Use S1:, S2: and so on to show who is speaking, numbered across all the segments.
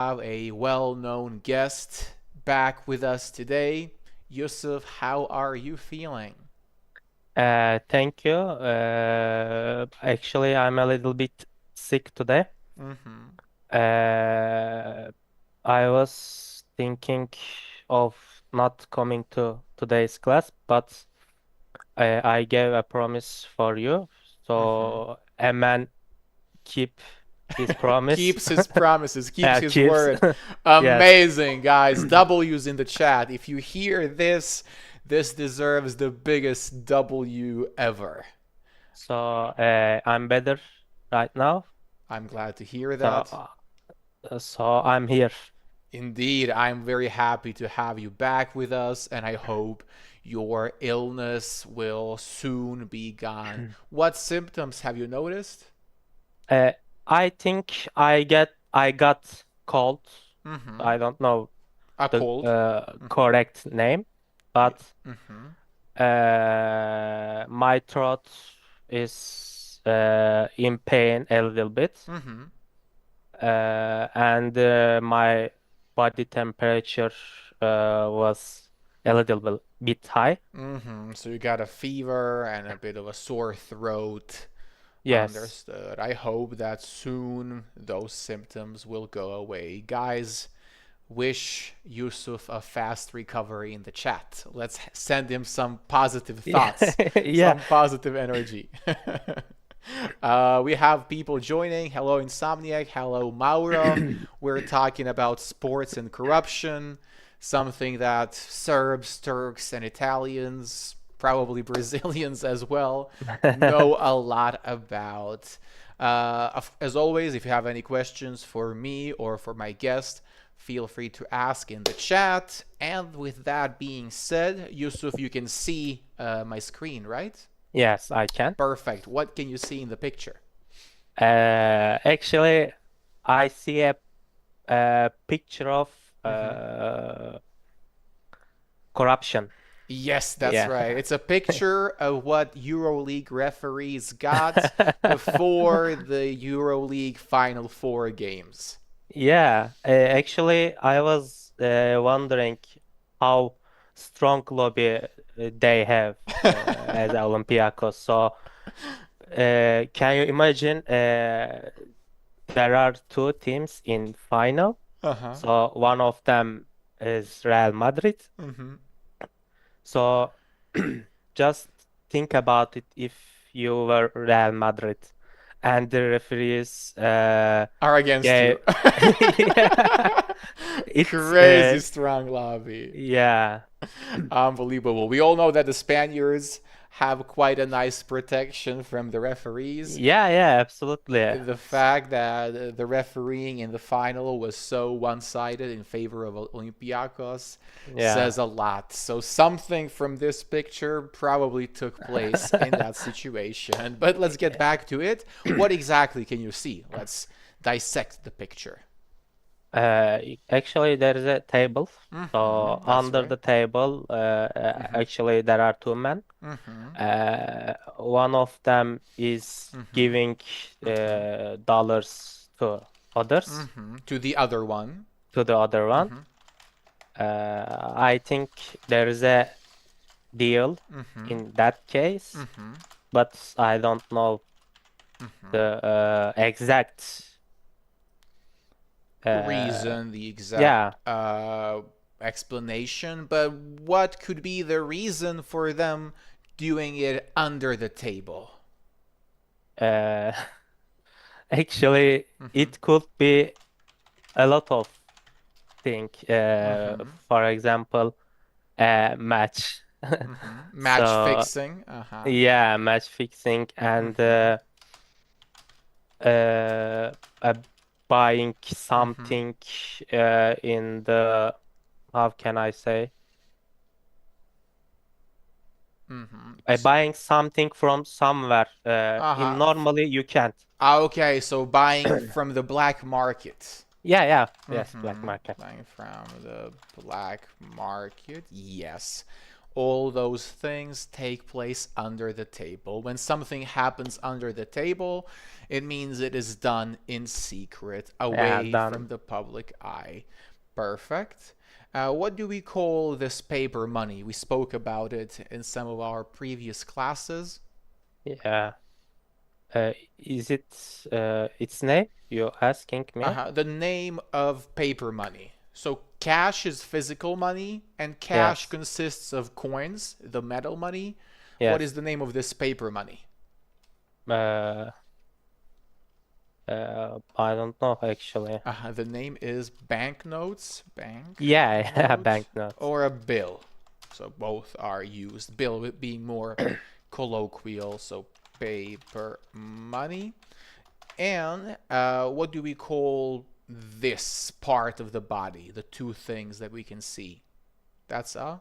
S1: have a well-known guest back with us today. Yusuf, how are you feeling?
S2: Thank you. Actually, I'm a little bit sick today.
S1: Mm-hmm.
S2: Uh, I was thinking of not coming to today's class, but I gave a promise for you.
S1: Mm-hmm.
S2: So a man keep his promise.
S1: Keeps his promises, keeps his
S2: Keeps.
S1: word.
S2: Yes.
S1: Amazing, guys. W's in the chat. If you hear this, this deserves the biggest W ever.
S2: So I'm better right now.
S1: I'm glad to hear
S2: So
S1: that.
S2: so I'm here.
S1: Indeed, I'm very happy to have you back with us, and I hope your illness will soon be gone. What symptoms have you noticed?
S2: Uh, I think I got cold.
S1: Mm-hmm.
S2: I don't know
S1: A
S2: the
S1: cold. Mm-hmm.
S2: correct name, but
S1: Mm-hmm.
S2: my throat is in pain a little bit,
S1: Mm-hmm.
S2: and my body temperature was a little bit high.
S1: Mm-hmm. So you got a fever and a bit of a sore throat.
S2: Yes.
S1: Understood. I hope that soon those symptoms will go away. Guys, wish Yusuf a fast recovery in the chat. Let's send him some positive
S2: Yeah.
S1: thoughts,
S2: Yeah.
S1: some positive energy. We have people joining. Hello, Insomniac. Hello, Mauro. We're talking about sports and corruption, something that Serbs, Turks, and Italians, probably Brazilians as well, know a lot about. As always, if you have any questions for me or for my guest, feel free to ask in the chat. And with that being said, Yusuf, you can see my screen, right?
S2: Yes, I can.
S1: Perfect. What can you see in the picture?
S2: Actually, I see a picture of
S1: Mm-hmm.
S2: corruption.
S1: Yes, that's
S2: Yeah.
S1: right. It's a picture of what EuroLeague referees got before the EuroLeague Final Four games.
S2: Yeah. Actually, I was wondering how strong lobby they have as Olympiacos. So, can you imagine there are two teams in final.
S1: Uh-huh.
S2: So one of them is Real Madrid.
S1: Mm-hmm.
S2: So just think about it if you were Real Madrid and the referees
S1: Are against
S2: yeah
S1: you.
S2: yeah it's
S1: Crazy strong lobby.
S2: yeah
S1: Unbelievable. We all know that the Spaniards have quite a nice protection from the referees.
S2: yeah absolutely
S1: The fact that the refereeing in the final was so one-sided in favor of Olympiacos
S2: yeah
S1: says a lot. So something from this picture probably took place in that situation. But let's get back to it. What exactly can you see? Let's dissect the picture.
S2: uh, actually there is a table. So
S1: That's
S2: under
S1: right.
S2: the table actually there are two men.
S1: Mm-hmm.
S2: One of them is
S1: Mm-hmm.
S2: giving
S1: Mm-hmm.
S2: dollars to others,
S1: Mm-hmm. To the other one.
S2: to the other one.
S1: Mm-hmm.
S2: I think there is a deal
S1: Mm-hmm.
S2: in that case,
S1: Mm-hmm.
S2: but I don't know
S1: Mm-hmm.
S2: the exact. Uh,
S1: Reason, the exact
S2: yeah,
S1: explanation, but what could be the reason for them doing it under the table?
S2: uh, actually,
S1: Mm-hmm.
S2: it could be a lot of things.
S1: Mm-hmm.
S2: For example, match.
S1: Mm-hmm. Match
S2: So
S1: fixing. Uh-huh.
S2: yeah, match fixing and
S1: Mm-hmm.
S2: uh, uh, buying
S1: Mm-hmm.
S2: something in the how can I say
S1: Mm-hmm.
S2: buying something from somewhere in
S1: Uh-huh.
S2: normally you can't.
S1: Okay, so buying from the black market.
S2: Yeah, yes, black
S1: Mm-hmm.
S2: market.
S1: Buying from the black market. Yes. all those things take place under the table. When something happens under the table, it means it is done in secret,
S2: Yeah,
S1: away from
S2: done.
S1: the public eye. Perfect. What do we call this paper money? We spoke about it in some of our previous classes.
S2: Yeah. Is it its name? You're asking me?
S1: The name of paper money. So cash is physical money, and cash
S2: Yes.
S1: consists of coins, the metal money. What is
S2: Yes.
S1: the name of this paper money?
S2: Uh, I don't know actually.
S1: The name is banknotes,
S2: Yeah, yeah,
S1: banknote,
S2: banknotes.
S1: or a bill. So both are used. Bill being more colloquial, so paper money. And what do we call this part of the body? The two things that we can see. That's a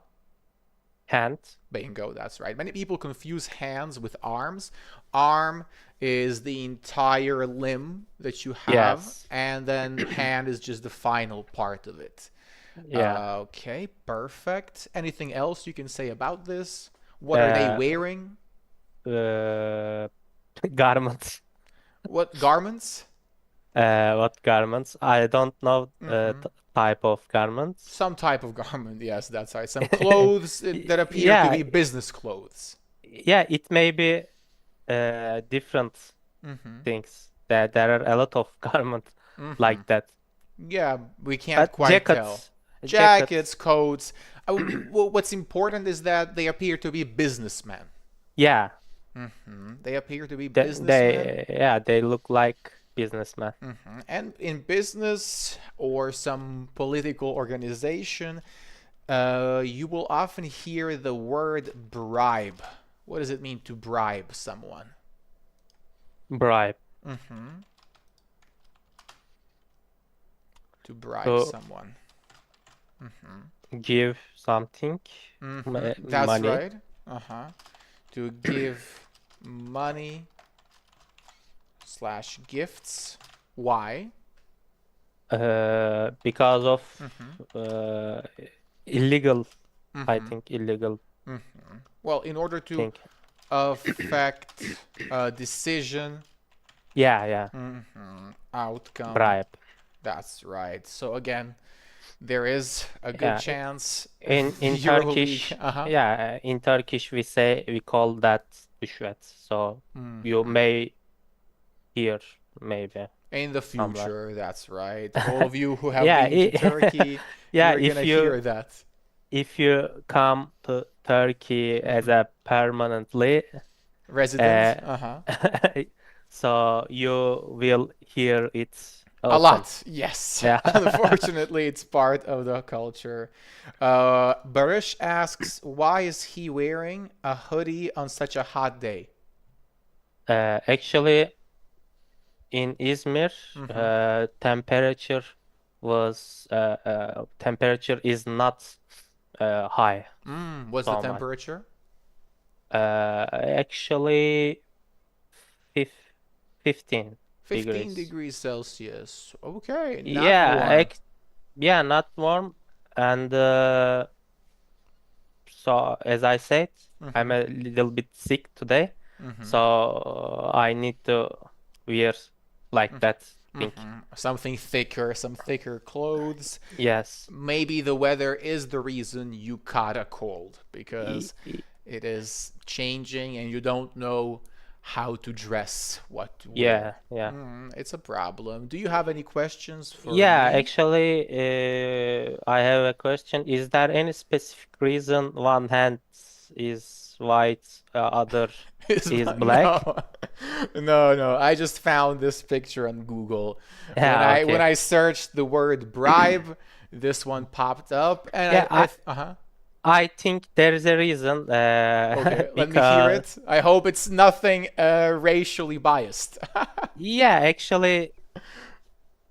S2: Hand.
S1: bingo. That's right. Many people confuse hands with arms. Arm is the entire limb that you have,
S2: Yes.
S1: and then hand is just the final part of it.
S2: Yeah.
S1: Okay, perfect. Anything else you can say about this? What are they
S2: Uh,
S1: wearing?
S2: uh, garments.
S1: What garments?
S2: What garments? I don't know
S1: Hmm.
S2: type of garments.
S1: Some type of garment, yes, that's right. Some clothes that appear to
S2: Yeah,
S1: be business clothes.
S2: yeah, it may be different
S1: Hmm.
S2: things. There are a lot of garments
S1: Hmm.
S2: like that.
S1: Yeah, we can't
S2: But
S1: quite tell.
S2: jackets,
S1: Jackets, coats. What's important is that they appear to be businessmen.
S2: yeah,
S1: They appear to be businessmen.
S2: they look like businessmen.
S1: And in business or some political organization, you will often hear the word bribe. What does it mean to bribe someone?
S2: Bribe
S1: To bribe
S2: to
S1: someone.
S2: give something,
S1: That's
S2: money,
S1: right. Uh-huh. To give money slash gifts. Why?
S2: because of uh, illegal, I think illegal
S1: Well, in order to
S2: thing.
S1: affect a decision,
S2: Yeah, yeah,
S1: outcome.
S2: bribe.
S1: That's right. So again, there is a good
S2: Yeah,
S1: chance
S2: in
S1: EuroLeague.
S2: Turkish,
S1: Uh-huh.
S2: yeah, in Turkish we call that rüşvet. So you may hear maybe
S1: In the
S2: somewhere.
S1: future, that's right. All of you who have
S2: Yeah,
S1: been to Turkey,
S2: yeah,
S1: you're gonna hear that.
S2: if you come to Turkey as a permanently,
S1: Resident?
S2: uh,
S1: Uh-huh.
S2: so you will hear it
S1: A
S2: often.
S1: lot, yes.
S2: Yeah.
S1: Unfortunately, it's part of the culture. Barish asks, why is he wearing a hoodie on such a hot day?
S2: Actually, in Izmir, temperature is not high
S1: What's the
S2: so much.
S1: temperature?
S2: Actually, fif 15
S1: 15
S2: degrees.
S1: degrees Celsius. Okay, not
S2: Yeah,
S1: warm.
S2: yeah, not warm. And so, as I said, I'm a little bit sick today, so I need to wear like that thing.
S1: Something thicker, some thicker clothes.
S2: Yes.
S1: Maybe the weather is the reason you caught a cold
S2: Y-
S1: because
S2: y-
S1: it is changing and you don't know how to dress, what to
S2: Yeah,
S1: wear.
S2: yeah.
S1: It's a problem. Do you have any questions for
S2: Yeah,
S1: me?
S2: actually, I have a question. Is there any specific reason one hand is white, other is black?
S1: No, no. I just found this picture on Google. When
S2: Yeah,
S1: I
S2: okay.
S1: searched the word bribe, this one popped up, and
S2: Yeah,
S1: uh-huh.
S2: I think there is a reason,
S1: Okay, let me hear
S2: because
S1: it. I hope it's nothing racially biased.
S2: yeah, actually,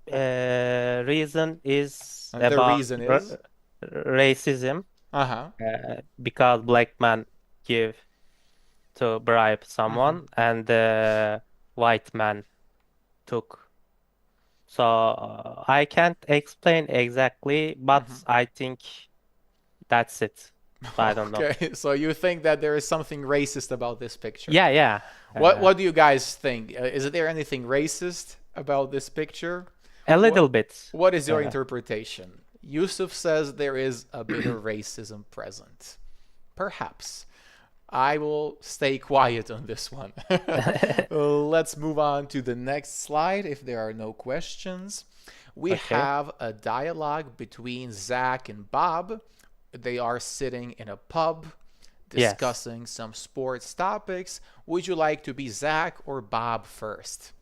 S2: reason is
S1: And the
S2: about
S1: reason is,
S2: racism,
S1: uh-huh.
S2: because black man give to bribe someone and the white man took. So I can't explain exactly, but I think that's it. I don't know.
S1: Okay, so you think that there is something racist about this picture?
S2: Yeah, yeah.
S1: What
S2: Uh,
S1: what do you guys think? Is there anything racist about this picture?
S2: a
S1: What
S2: little bit.
S1: what is your
S2: Uh,
S1: interpretation? Yusuf says there is a bit of racism present. Perhaps. I will stay quiet on this one. Let's move on to the next slide if there are no questions. We
S2: okay.
S1: have a dialogue between Zach and Bob. They are sitting in a pub
S2: Yes.
S1: discussing some sports topics. Would you like to be Zach or Bob first?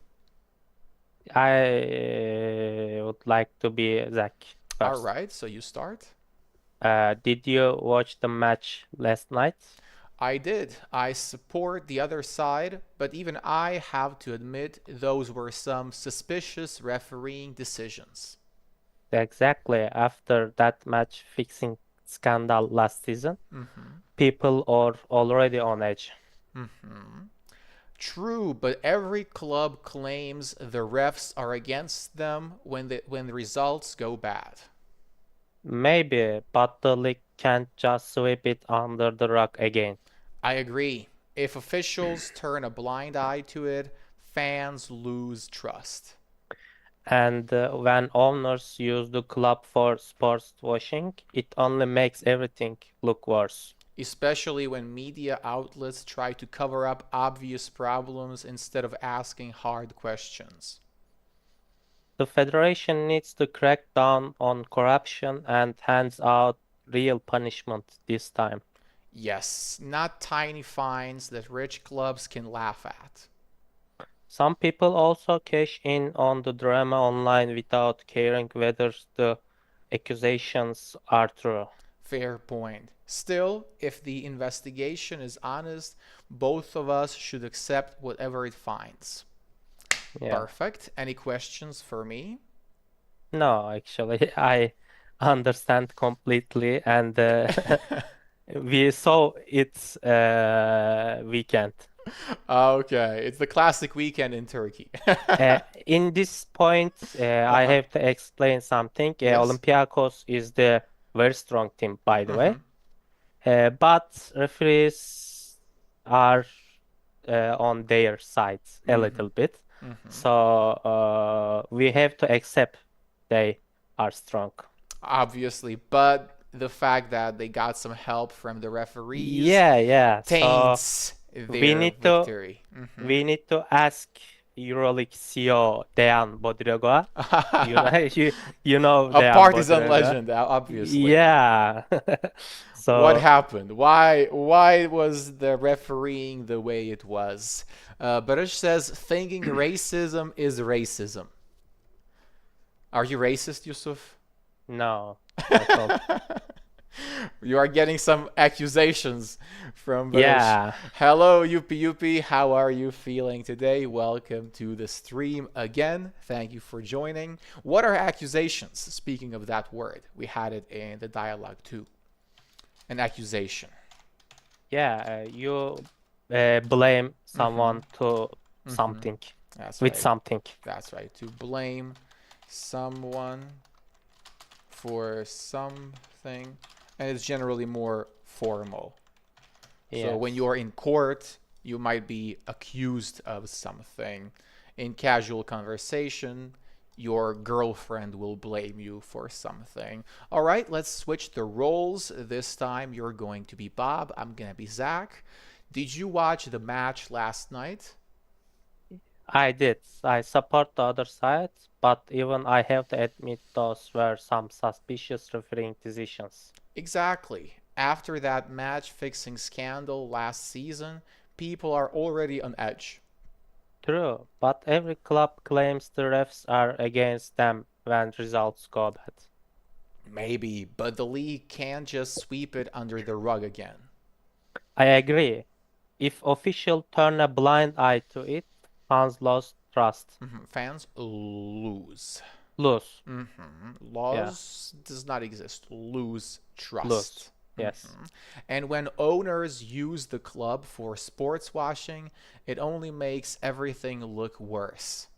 S2: I would like to be Zach
S1: All
S2: first.
S1: right, so you start.
S2: Did you watch the match last night?
S1: I did. I support the other side, but even I have to admit those were some suspicious refereeing decisions.
S2: Exactly. After that match fixing scandal last season,
S1: Hmm.
S2: people are already on edge.
S1: Hmm. True, but every club claims the refs are against them when the results go bad.
S2: Maybe, but the league can't just sweep it under the rug again.
S1: I agree. If officials turn a blind eye to it, fans lose trust.
S2: And when owners use the club for sports washing, it only makes everything look worse.
S1: Especially when media outlets try to cover up obvious problems instead of asking hard questions.
S2: The federation needs to crack down on corruption and hands out real punishment this time.
S1: Yes, not tiny fines that rich clubs can laugh at.
S2: Some people also cash in on the drama online without caring whether the accusations are true.
S1: Fair point. Still, if the investigation is honest, both of us should accept whatever it finds.
S2: Yeah.
S1: Perfect. Any questions for me?
S2: No, actually, I understand completely, and we saw it weekend.
S1: Okay, it's the classic weekend in Turkey.
S2: In this point, I
S1: Uh-huh.
S2: have to explain something.
S1: Yes.
S2: Olympiacos is the very strong team, by the way.
S1: Mm-hmm.
S2: But referees are on their side a
S1: Mm-hmm.
S2: little bit.
S1: Mm-hmm.
S2: So we have to accept they are strong.
S1: Obviously, but the fact that they got some help from the referees
S2: Yeah, yeah. So
S1: taints
S2: we
S1: their
S2: need to
S1: victory. Mm-hmm.
S2: we need to ask EuroLeague CEO Dejan Bodroga. You know, you know
S1: A
S2: Dejan
S1: partisan
S2: Bodroga.
S1: legend, obviously.
S2: Yeah.
S1: What
S2: So
S1: happened? Why was the refereeing the way it was? Baruch says thinking racism is racism. Are you racist, Yusuf?
S2: no, not at all.
S1: You are getting some accusations from Baruch.
S2: Yeah.
S1: Hello, Yuppie Yuppie. How are you feeling today? Welcome to the stream again. Thank you for joining. What are accusations? Speaking of that word, we had it in the dialogue too. An accusation.
S2: Yeah, you blame
S1: Mm-hmm.
S2: someone to
S1: Mm-hmm.
S2: something
S1: That's
S2: with
S1: right.
S2: something.
S1: That's right. To blame someone for something, and it's generally more formal. So when
S2: Yes.
S1: you're in court, you might be accused of something. In casual conversation, your girlfriend will blame you for something. All right, let's switch the roles. This time you're going to be Bob. I'm going to be Zach. Did you watch the match last night?
S2: I did. I support the other side, but even I have to admit those were some suspicious refereeing decisions.
S1: Exactly. After that match fixing scandal last season, people are already on edge.
S2: True, but every club claims the refs are against them when results go bad.
S1: Maybe, but the league can't just sweep it under the rug again.
S2: I agree. If officials turn a blind eye to it, fans lost trust.
S1: Fans lose.
S2: Lose. Yeah,
S1: Laws does not exist. Lose
S2: lose.
S1: trust.
S2: Yes.
S1: And when owners use the club for sports washing, it only makes everything look worse.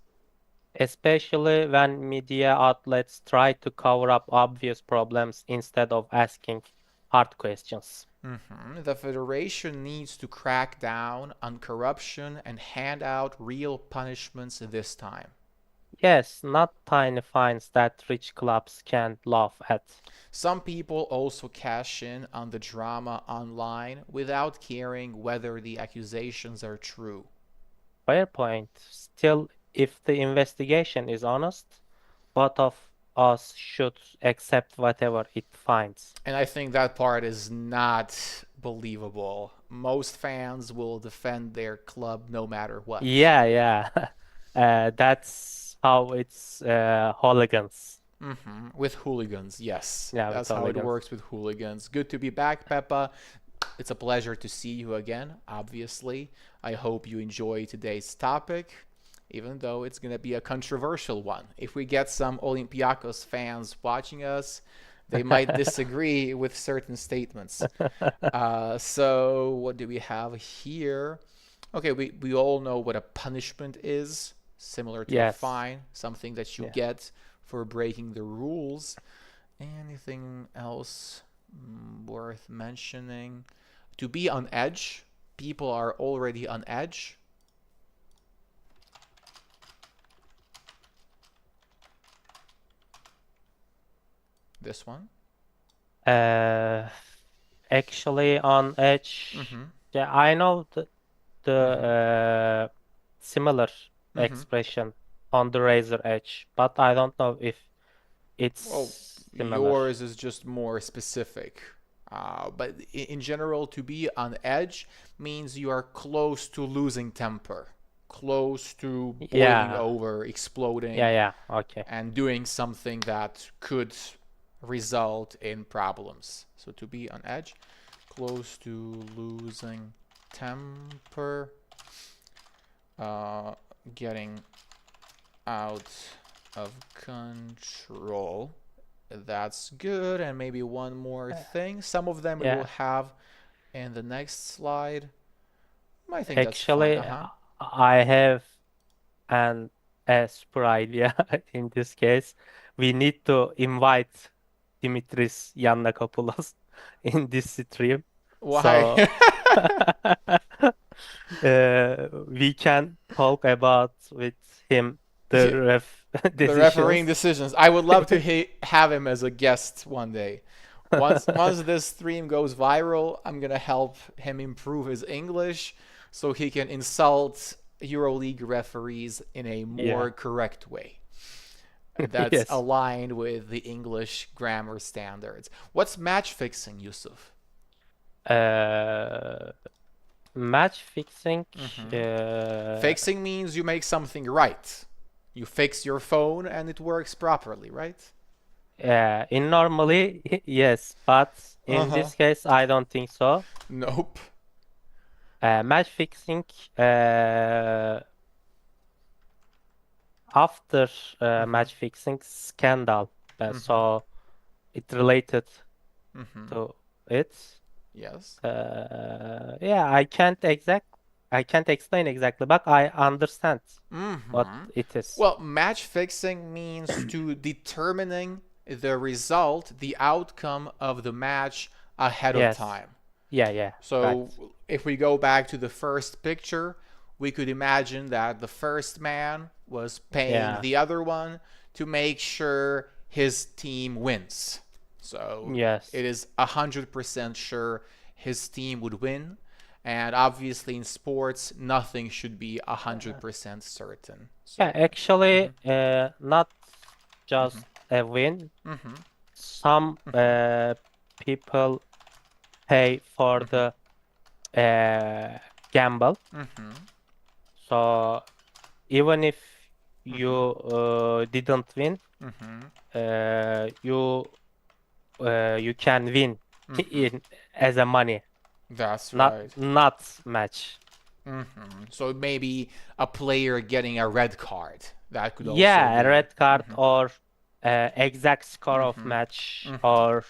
S2: Especially when media outlets try to cover up obvious problems instead of asking hard questions.
S1: The Federation needs to crack down on corruption and hand out real punishments this time.
S2: Yes, not tiny fines that rich clubs can laugh at.
S1: Some people also cash in on the drama online without caring whether the accusations are true.
S2: Fair point. Still, if the investigation is honest, both of us should accept whatever it finds.
S1: And I think that part is not believable. Most fans will defend their club no matter what.
S2: Yeah, yeah. That's how it's hooligans.
S1: With hooligans, yes.
S2: Yeah, with
S1: That's how it
S2: hooligans.
S1: works with hooligans. Good to be back, Peppa. It's a pleasure to see you again, obviously. I hope you enjoy today's topic, even though it's going to be a controversial one. If we get some Olympiacos fans watching us, they might disagree with certain statements. So, what do we have here? Okay, we all know what a punishment is, similar to a
S2: Yes.
S1: fine, something that you
S2: Yeah.
S1: get for breaking the rules. Anything else worth mentioning? To be on edge, people are already on edge. This one.
S2: Actually, on Edge, yeah, I know the similar expression on the Razor Edge, but I don't know if it's
S1: Well,
S2: similar.
S1: yours is just more specific. But in general, to be on edge means you are close to losing temper, close to boiling
S2: Yeah.
S1: over, exploding,
S2: Yeah, okay.
S1: and doing something that could result in problems. So to be on edge, close to losing temper, getting out of control. That's good. And maybe one more thing. Some of them we
S2: Yeah.
S1: will have in the next slide. I think that's
S2: Actually,
S1: fine.
S2: I have an a super idea in this case. We need to invite Dimitris Yannakopoulos in this stream.
S1: Why?
S2: We can talk about with him the
S1: The
S2: decisions.
S1: refereeing decisions. I would love to have him as a guest one day. Once this stream goes viral, I'm gonna help him improve his English so he can insult EuroLeague referees in a more correct way. That's
S2: Yes.
S1: aligned with the English grammar standards. What's match fixing, Yusuf?
S2: Match fixing.
S1: Fixing means you make something right. You fix your phone and it works properly, right?
S2: In normally, yes, but in this case, I don't think so.
S1: Nope.
S2: Match fixing, after match fixing scandal, so it related to it.
S1: Yes.
S2: Yeah, I can't explain exactly, but I understand what it is.
S1: Well, match fixing means to determining the result, the outcome of the match ahead of
S2: Yes.
S1: time.
S2: Yeah.
S1: So
S2: Right.
S1: if we go back to the first picture, we could imagine that the first man was paying
S2: Yeah.
S1: the other one to make sure his team wins. So
S2: Yes.
S1: it is 100% sure his team would win. And obviously in sports, nothing should be 100% certain. So,
S2: Yeah, actually, not just a win. Some people pay for the gamble. So even if you didn't win, you can win in as a money,
S1: that's
S2: not
S1: right.
S2: not match.
S1: So maybe a player getting a red card. That could also
S2: Yeah, a
S1: be.
S2: red card or exact score of match or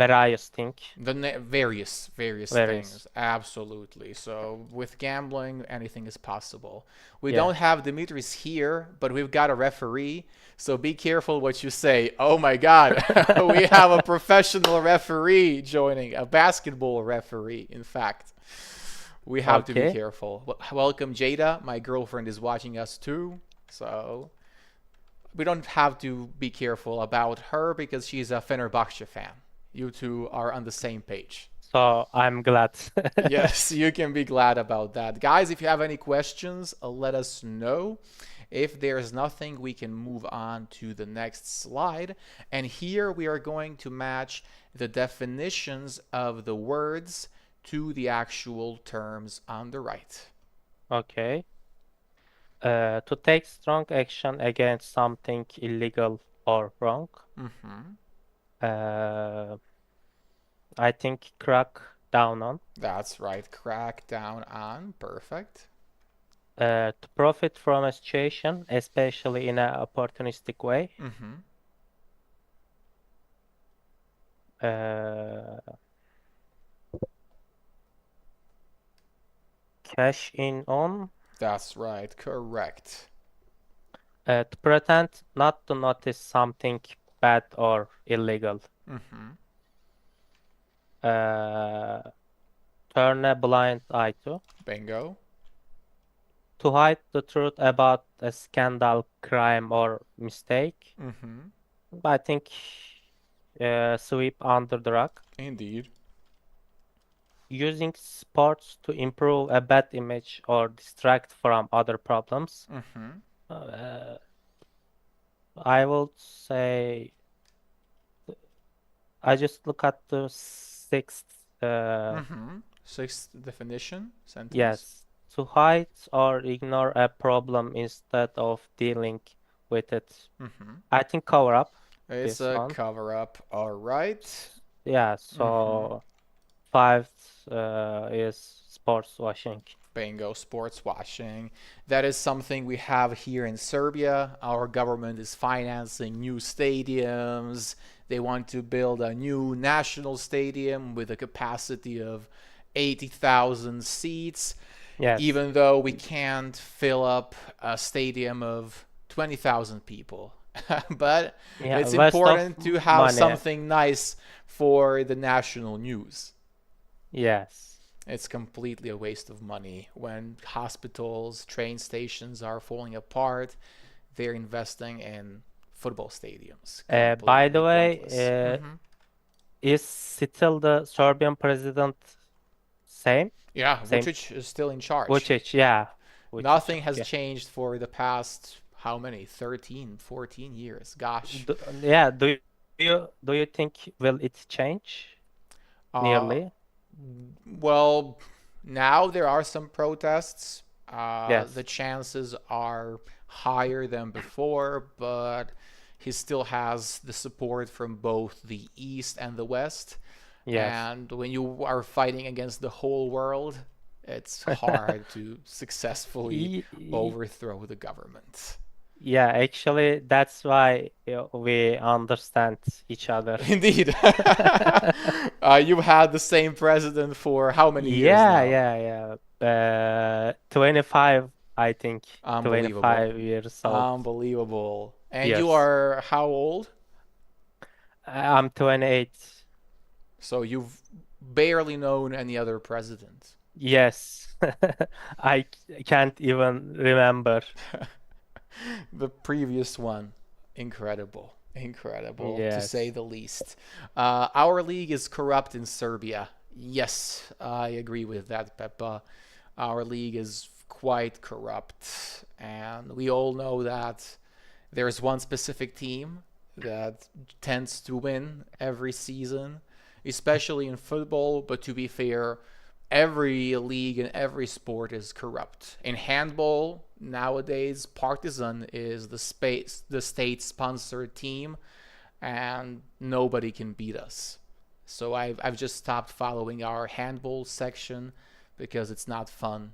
S2: various thing.
S1: Various
S2: Various.
S1: things, absolutely. So with gambling, anything is possible. We
S2: Yeah.
S1: don't have Dimitris here, but we've got a referee. So be careful what you say. Oh my God, we have a professional referee joining, a basketball referee, in fact. We have to be
S2: Okay.
S1: careful. Welcome, Jada. My girlfriend is watching us too. So we don't have to be careful about her because she's a Fenerbahce fan. You two are on the same page.
S2: So I'm glad.
S1: Yes, you can be glad about that. Guys, if you have any questions, let us know. If there's nothing, we can move on to the next slide. And here we are going to match the definitions of the words to the actual terms on the right.
S2: Okay. To take strong action against something illegal or wrong.
S1: Mm-hmm.
S2: Uh, I think crack down on.
S1: That's right. Crack down on. Perfect.
S2: To profit from a situation, especially in an opportunistic way.
S1: Mm-hmm.
S2: Uh, Cash in on.
S1: That's right. Correct.
S2: To pretend not to notice something bad or illegal.
S1: Mm-hmm.
S2: Uh, Turn a blind eye to.
S1: Bingo.
S2: To hide the truth about a scandal, crime, or mistake.
S1: Mm-hmm.
S2: I think sweep under the rug.
S1: Indeed.
S2: Using sports to improve a bad image or distract from other problems.
S1: Mm-hmm.
S2: Uh, I will say I just look at the sixth.
S1: Mm-hmm. Sixth definition sentence.
S2: Yes, to hide or ignore a problem instead of dealing with it.
S1: Mm-hmm.
S2: I think cover up
S1: It's
S2: this
S1: a
S2: one.
S1: cover up. All right.
S2: Yeah,
S1: Mm-hmm.
S2: so fifth is sports washing.
S1: Bingo, sports washing. That is something we have here in Serbia. Our government is financing new stadiums. They want to build a new national stadium with a capacity of 80,000 seats,
S2: Yes.
S1: even though we can't fill up a stadium of 20,000 people. But
S2: Yeah,
S1: it's
S2: waste of
S1: important to have
S2: money.
S1: something nice for the national news.
S2: Yes.
S1: It's completely a waste of money. When hospitals, train stations are falling apart, they're investing in football stadiums.
S2: By the
S1: Completely
S2: way,
S1: pointless. Mm-hmm.
S2: is still the Serbian president same?
S1: Yeah,
S2: Same.
S1: Vucic is still in charge.
S2: Vučić, yeah. Vučić,
S1: Nothing has
S2: okay.
S1: changed for the past, how many? 13, 14 years. Gosh.
S2: Yeah, do you think will it change
S1: Uh,
S2: nearly?
S1: well, now there are some protests. The
S2: Yes.
S1: chances are higher than before, but he still has the support from both the East and the West.
S2: Yes.
S1: And when you are fighting against the whole world, it's hard to successfully
S2: Y- y-
S1: overthrow the government.
S2: Yeah, actually, that's why we understand each other.
S1: Indeed. You've had the same president for how many years
S2: Yeah,
S1: now?
S2: yeah, yeah. 25, I think.
S1: Unbelievable.
S2: 25 years old.
S1: Unbelievable. And you
S2: Yes.
S1: are how old?
S2: I'm 28.
S1: So you've barely known any other president.
S2: Yes. Can't even remember.
S1: The previous one, incredible. Incredible, to say
S2: Yes.
S1: the least. Our league is corrupt in Serbia. Yes, I agree with that, Peppa. Our league is quite corrupt, and we all know that there's one specific team that tends to win every season, especially in football. But to be fair, every league and every sport is corrupt. In handball, nowadays, Partizan is the state-sponsored team, and nobody can beat us. So I've just stopped following our handball section because it's not fun.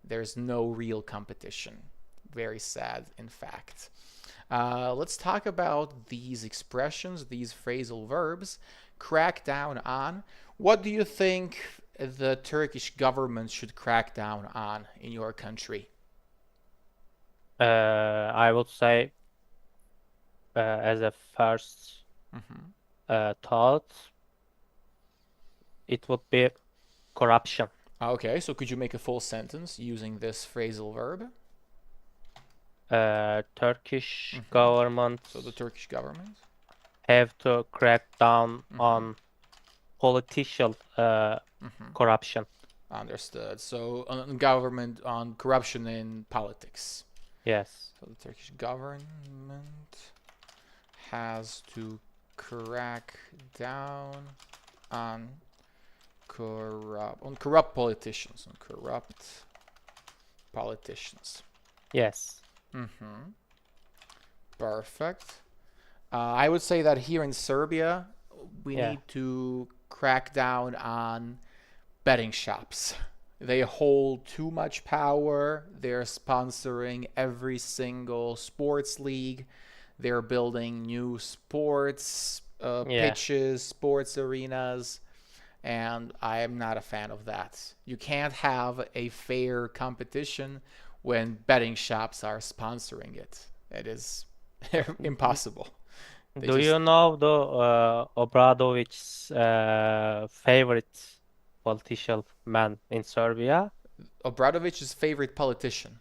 S1: There's no real competition. Very sad, in fact. Let's talk about these expressions, these phrasal verbs. crack down on. What do you think the Turkish government should crack down on in your country?
S2: I would say as a first
S1: Hmm.
S2: thought, it would be corruption.
S1: Okay, so could you make a full sentence using this phrasal verb?
S2: Turkish
S1: Hmm.
S2: government
S1: So the Turkish government.
S2: have to crack down
S1: Hmm.
S2: on political
S1: Hmm.
S2: corruption.
S1: Understood. So on government on corruption in politics.
S2: Yes.
S1: So the Turkish government has to crack down on corrupt politicians, on corrupt politicians.
S2: Yes.
S1: Mm-hmm. Perfect. I would say that here in Serbia, we
S2: Yeah.
S1: need to crack down on betting shops. They hold too much power. They're sponsoring every single sports league. They're building new sports
S2: Yeah.
S1: pitches, sports arenas, and I am not a fan of that. You can't have a fair competition when betting shops are sponsoring it. It is impossible. They
S2: Do
S1: just
S2: you know the Obradovich's favorite politician man in Serbia?
S1: Obradovich's favorite politician.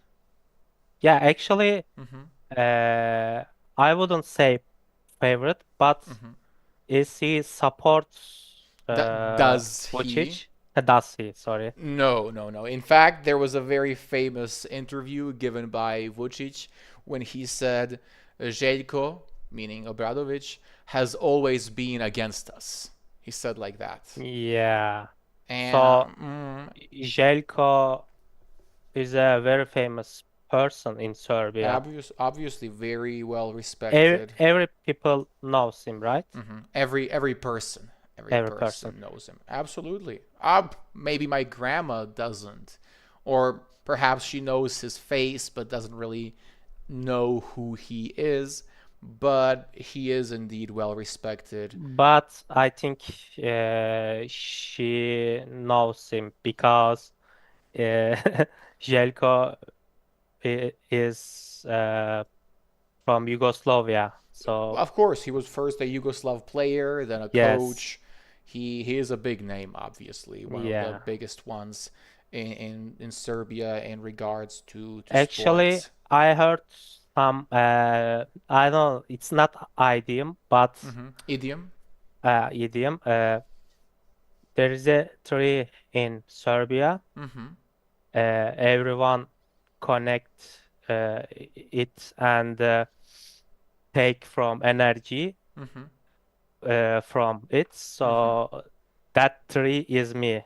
S2: Yeah, actually,
S1: Hmm.
S2: uh, I wouldn't say favorite, but
S1: Hmm.
S2: is he supports
S1: Does he?
S2: Vučić? Does he? Sorry.
S1: No, no, no. In fact, there was a very famous interview given by Vucic when he said, Željko, meaning Obradovic, has always been against us. He said like that.
S2: Yeah.
S1: And
S2: So Željko is a very famous person in Serbia.
S1: obviously very well respected.
S2: Every people knows him, right?
S1: Every person, every
S2: Every person.
S1: person knows him. Absolutely. Maybe my grandma doesn't, or perhaps she knows his face but doesn't really know who he is. But he is indeed well respected.
S2: But I think she knows him because Željko is from Yugoslavia. So
S1: Of course, he was first a Yugoslav player, then a
S2: yes,
S1: coach. He is a big name, obviously, one of the
S2: yeah.
S1: biggest ones in Serbia in regards to
S2: Actually,
S1: sports.
S2: I heard some I know it's not idiom, but
S1: Idiom.
S2: idiom. There is a tree in Serbia.
S1: Mm-hmm.
S2: Everyone connect it and take from energy
S1: Mm-hmm.
S2: from it.
S1: Mm-hmm.
S2: So that tree is me,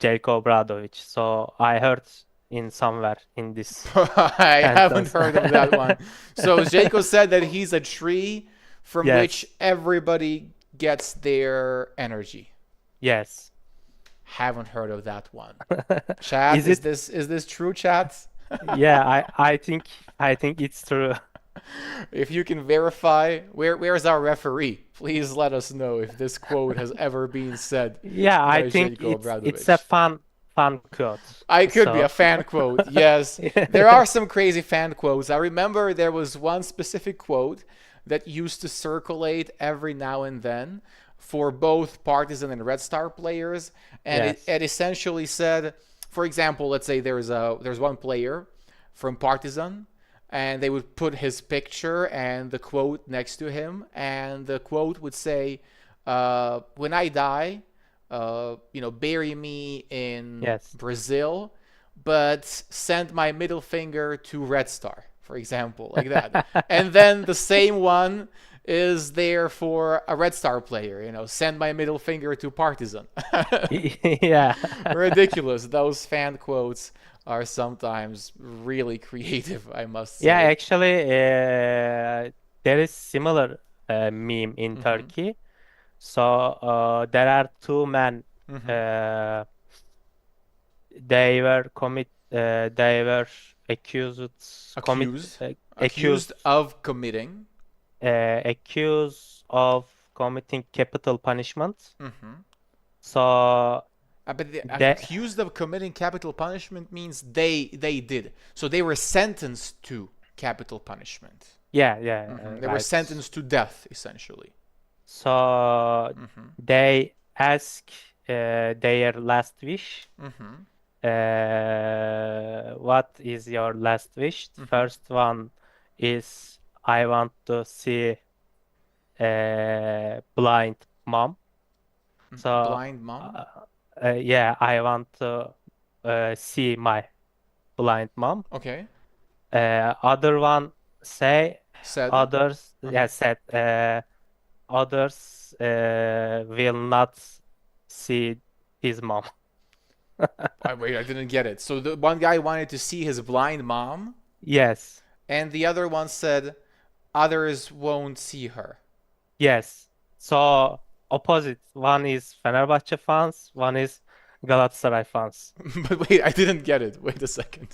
S2: Jelko Obradovic. So I heard in somewhere in this
S1: I haven't
S2: sentence.
S1: heard of that one. So Jaco said that he's a tree from which
S2: Yes,
S1: everybody gets their energy.
S2: yes.
S1: Haven't heard of that one. Chat,
S2: Is it?
S1: is this true, chat?
S2: Yeah, I think it's true.
S1: If you can verify, where's our referee? Please let us know if this quote has ever been said
S2: Yeah, I
S1: by
S2: think
S1: Željko
S2: it's a
S1: Obradovic.
S2: fun quote.
S1: I could be
S2: So
S1: a fan quote. Yes, there are some crazy fan quotes. I remember there was one specific quote that used to circulate every now and then for both Partizan and Red Star players, and
S2: yes,
S1: it essentially said, for example, let's say there's one player from Partizan, and they would put his picture and the quote next to him, and the quote would say, "When I die, bury me in
S2: yes.
S1: Brazil, but send my middle finger to Red Star," for example, like that. And then the same one is there for a Red Star player, send my middle finger to Partizan.
S2: Yeah.
S1: Ridiculous. Those fan quotes are sometimes really creative, I must
S2: Yeah,
S1: say.
S2: actually, there is similar meme in
S1: Hmm.
S2: Turkey. So there are two men.
S1: Hmm.
S2: Uh, they were
S1: Accused.
S2: accused
S1: Accused of committing.
S2: accused of committing capital punishment.
S1: Mm-hmm.
S2: So
S1: But the
S2: they,
S1: accused of committing capital punishment means they did. So they were sentenced to capital punishment.
S2: yeah,
S1: They were
S2: right.
S1: sentenced to death, essentially.
S2: So
S1: Mm-hmm.
S2: they ask their last wish.
S1: Mm-hmm.
S2: What is your last wish?
S1: Mm-hmm.
S2: First one is I want to see blind mom. So
S1: Blind mom?
S2: yeah, I want to see my blind mom.
S1: Okay.
S2: Other one say
S1: Said.
S2: others
S1: Uh-huh.
S2: said others will not see his mom.
S1: Wait, I didn't get it. So the one guy wanted to see his blind mom,
S2: Yes,
S1: and the other one said others won't see her.
S2: yes. So opposite. One is Fenerbahçe fans, one is Galatasaray fans.
S1: But wait, I didn't get it. Wait a second.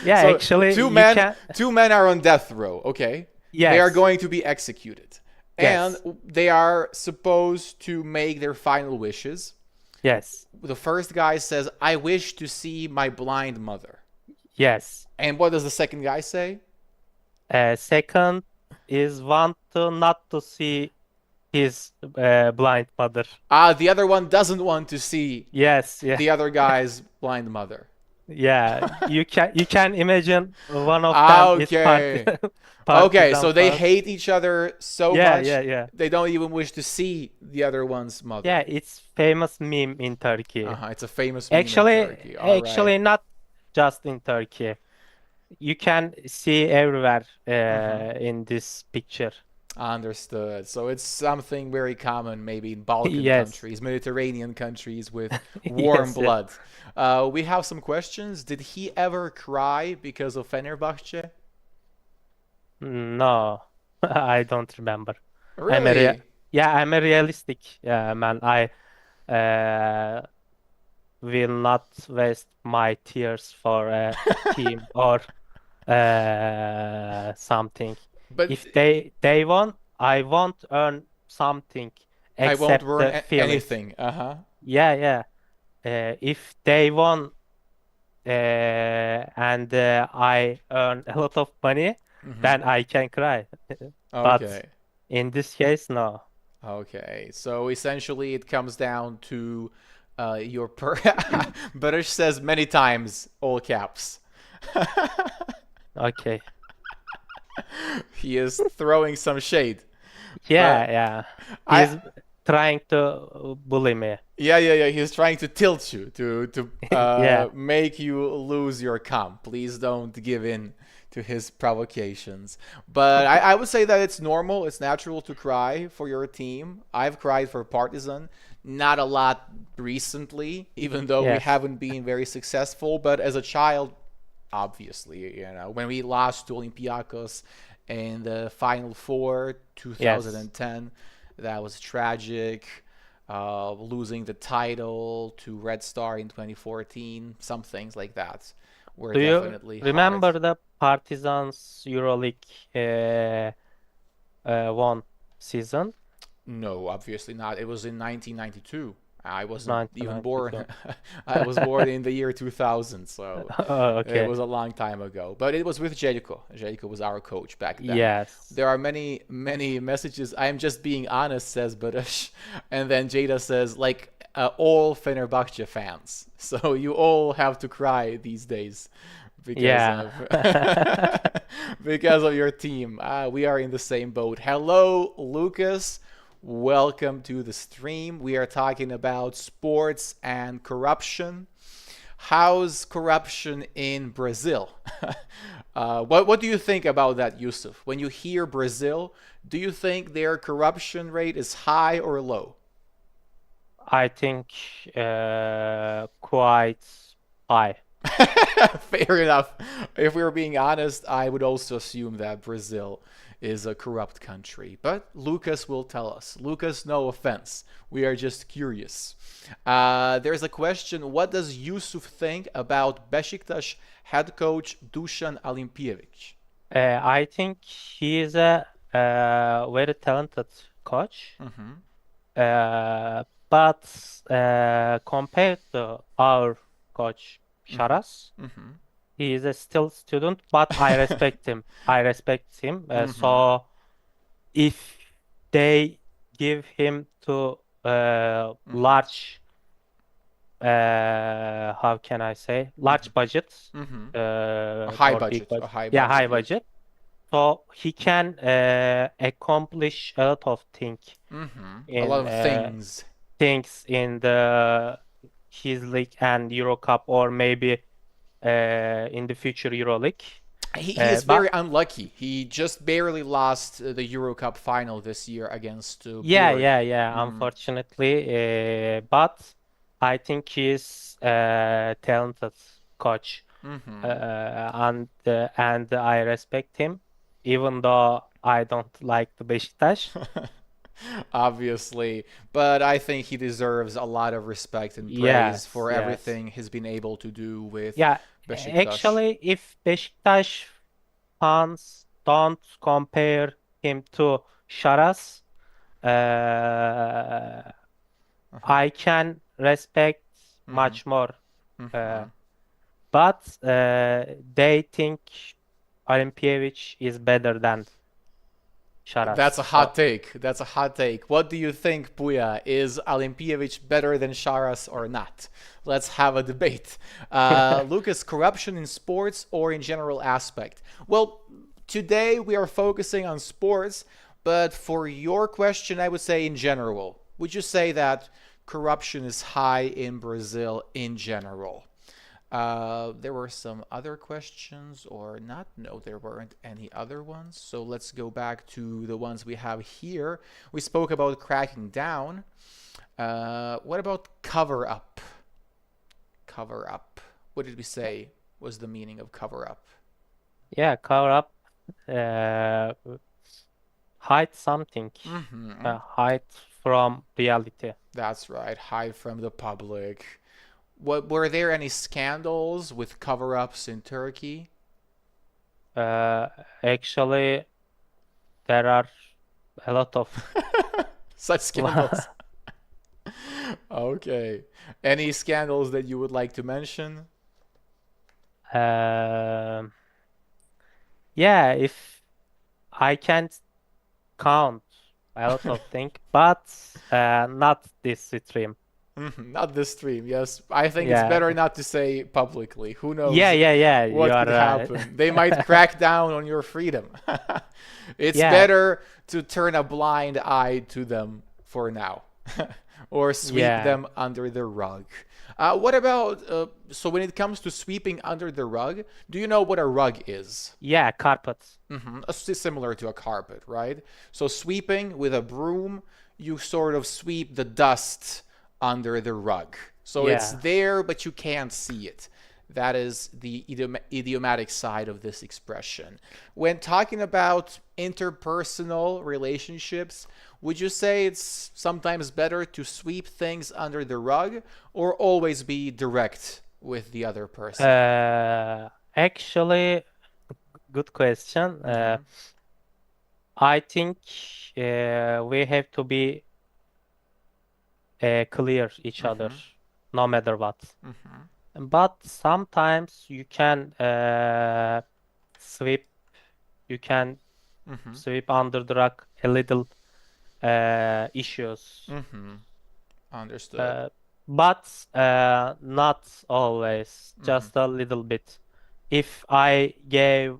S2: Yeah,
S1: So
S2: actually,
S1: two
S2: you
S1: men,
S2: can.
S1: two men are on death row. Okay, they are
S2: Yes,
S1: going to be executed, and
S2: yes,
S1: they are supposed to make their final wishes.
S2: yes,
S1: The first guy says, "I wish to see my blind mother,"
S2: yes.
S1: and what does the second guy say?
S2: Second is want to not to see his blind mother.
S1: The other one doesn't want to see
S2: Yes, yeah,
S1: the other guy's blind mother.
S2: yeah. You can imagine one of them is
S1: Okay. Okay,
S2: partisan
S1: so they
S2: fans.
S1: hate each other so
S2: Yeah,
S1: much
S2: yeah.
S1: they don't even wish to see the other one's mother.
S2: Yeah, it's famous meme in Turkey.
S1: It's a famous meme in Turkey. All right.
S2: Actually, not just in Turkey. You can see everywhere in this picture.
S1: Understood. So it's something very common, maybe in Balkan
S2: Yes,
S1: countries, Mediterranean countries with warm
S2: yes,
S1: blood. We have some questions. Did he ever cry because of Fenerbahce?
S2: No, I don't remember. I'm a
S1: Really?
S2: I'm a realistic man. I uh, will not waste my tears for a team or something.
S1: But
S2: If they won, I won't earn something
S1: I won't
S2: except
S1: ruin
S2: the feelings.
S1: anything. Uh-huh.
S2: Yeah. If they won and I earn a lot of money, then I can cry. But
S1: Okay.
S2: in this case, no.
S1: Okay, so essentially it comes down to your per. Barış says many times, all caps.
S2: Okay.
S1: He is throwing some shade.
S2: Yeah.
S1: I
S2: He's trying to bully me.
S1: yeah. He's trying to tilt you to
S2: Yeah.
S1: make you lose your calm. Please don't give in to his provocations. But I would say that it's normal, it's natural to cry for your team. I've cried for Partizan, not a lot recently, even though we
S2: Yes.
S1: haven't been very successful. But as a child, obviously, when we lost to Olympiacos in the Final Four
S2: Yes.
S1: 2010, that was tragic. Losing the title to Red Star in 2014, some things like that were
S2: Do you
S1: definitely
S2: remember
S1: hard.
S2: the Partizan's EuroLeague one season?
S1: No, obviously not. It was in 1992. I wasn't even born.
S2: 1992.
S1: I was born in the year 2000, so
S2: Oh,
S1: it
S2: okay.
S1: was a long time ago. But it was with Željko. Željko was our coach back then.
S2: Yes.
S1: There are many messages. I am just being honest, says Barış. And then Jada says, like all Fenerbahce fans. So you all have to cry these days because
S2: Yeah.
S1: of because of your team. We are in the same boat. Hello, Lucas. Welcome to the stream. We are talking about sports and corruption. How's corruption in Brazil? What do you think about that, Yusuf? When you hear Brazil, do you think their corruption rate is high or low?
S2: I think quite high.
S1: Fair enough. If we were being honest, I would also assume that Brazil is a corrupt country. But Lucas will tell us. Lucas, no offense. We are just curious. There's a question. What does Yusuf think about Besiktas head coach Dusan Alimpijevic?
S2: I think he is a very talented coach. But compared to our coach
S1: Mm-hmm.
S2: Sharas,
S1: Mm-hmm.
S2: he is a still student, but I respect him. I respect him.
S1: Mm-hmm.
S2: So if they give him to
S1: Mm-hmm.
S2: large, how can I say, large budget,
S1: Mm-hmm. A
S2: or big
S1: budget, a
S2: budget,
S1: high
S2: yeah,
S1: budget,
S2: high
S1: yes.
S2: budget. So he can accomplish a lot of
S1: Mm-hmm. A lot
S2: in
S1: of things.
S2: things in the his league and Euro Cup, or maybe in the future EuroLeague.
S1: He is
S2: But
S1: very unlucky. He just barely lost the Euro Cup final this year against
S2: yeah,
S1: Borg.
S2: yeah, yeah.
S1: Mm-hmm.
S2: Unfortunately, but I think he's a talented coach,
S1: Mm-hmm.
S2: and I respect him, even though I don't like the Beşiktaş.
S1: Obviously, but I think he deserves a lot of respect and praise
S2: Yes,
S1: for
S2: yes.
S1: everything he's been able to do with
S2: Yeah,
S1: Besiktas.
S2: actually, if Beşiktaş fans don't compare him to Şaras, uh,
S1: Uh-huh.
S2: I can respect
S1: Mm-hmm.
S2: much more.
S1: Mm-hmm.
S2: Uh, but they think Olimpiyevich is better than
S1: That's
S2: Şaras.
S1: a
S2: So
S1: hot take. That's a hot take. What do you think, Puya? Is Olimpijevich better than Sharas or not? Let's have a debate. Lucas, corruption in sports or in general aspect? Well, today we are focusing on sports, but for your question, I would say in general. Would you say that corruption is high in Brazil in general? There were some other questions or not? No, there weren't any other ones. So let's go back to the ones we have here. We spoke about cracking down. What about cover up? Cover up. What did we say was the meaning of cover up?
S2: yeah, cover up, uh, hide something,
S1: Mm-hmm.
S2: hide from reality.
S1: That's right. Hide from the public. What were there any scandals with cover ups in Turkey?
S2: Uh, Actually, there are a lot of.
S1: Such scandals. Okay. Any scandals that you would like to mention?
S2: Um, yeah, if I can't count a lot of things, but not this stream.
S1: Not this stream, yes. I think it's
S2: Yeah,
S1: better not to say publicly. Who
S2: yeah,
S1: knows
S2: yeah, yeah. You
S1: what
S2: are
S1: could
S2: right.
S1: happen? They might crack down on your freedom. It's
S2: Yeah,
S1: better to turn a blind eye to them for now or sweep
S2: yeah,
S1: them under the rug. What about, so when it comes to sweeping under the rug, do you know what a rug is?
S2: yeah. Carpet.
S1: Similar to a carpet, right? So sweeping with a broom, you sort of sweep the dust under the rug. So it's
S2: Yeah.
S1: there, but you can't see it. That is the idiomatic side of this expression. When talking about interpersonal relationships, would you say it's sometimes better to sweep things under the rug or always be direct with the other person?
S2: Actually, good question.
S1: Mm-hmm.
S2: I think we have to be clear each other,
S1: Mm-hmm.
S2: no matter what.
S1: Mm-hmm.
S2: But sometimes sweep, you can
S1: Mm-hmm.
S2: sweep under the rug a little issues.
S1: Mm-hmm. Understood.
S2: Uh, but not always,
S1: Mm-hmm.
S2: just a little bit. If I gave,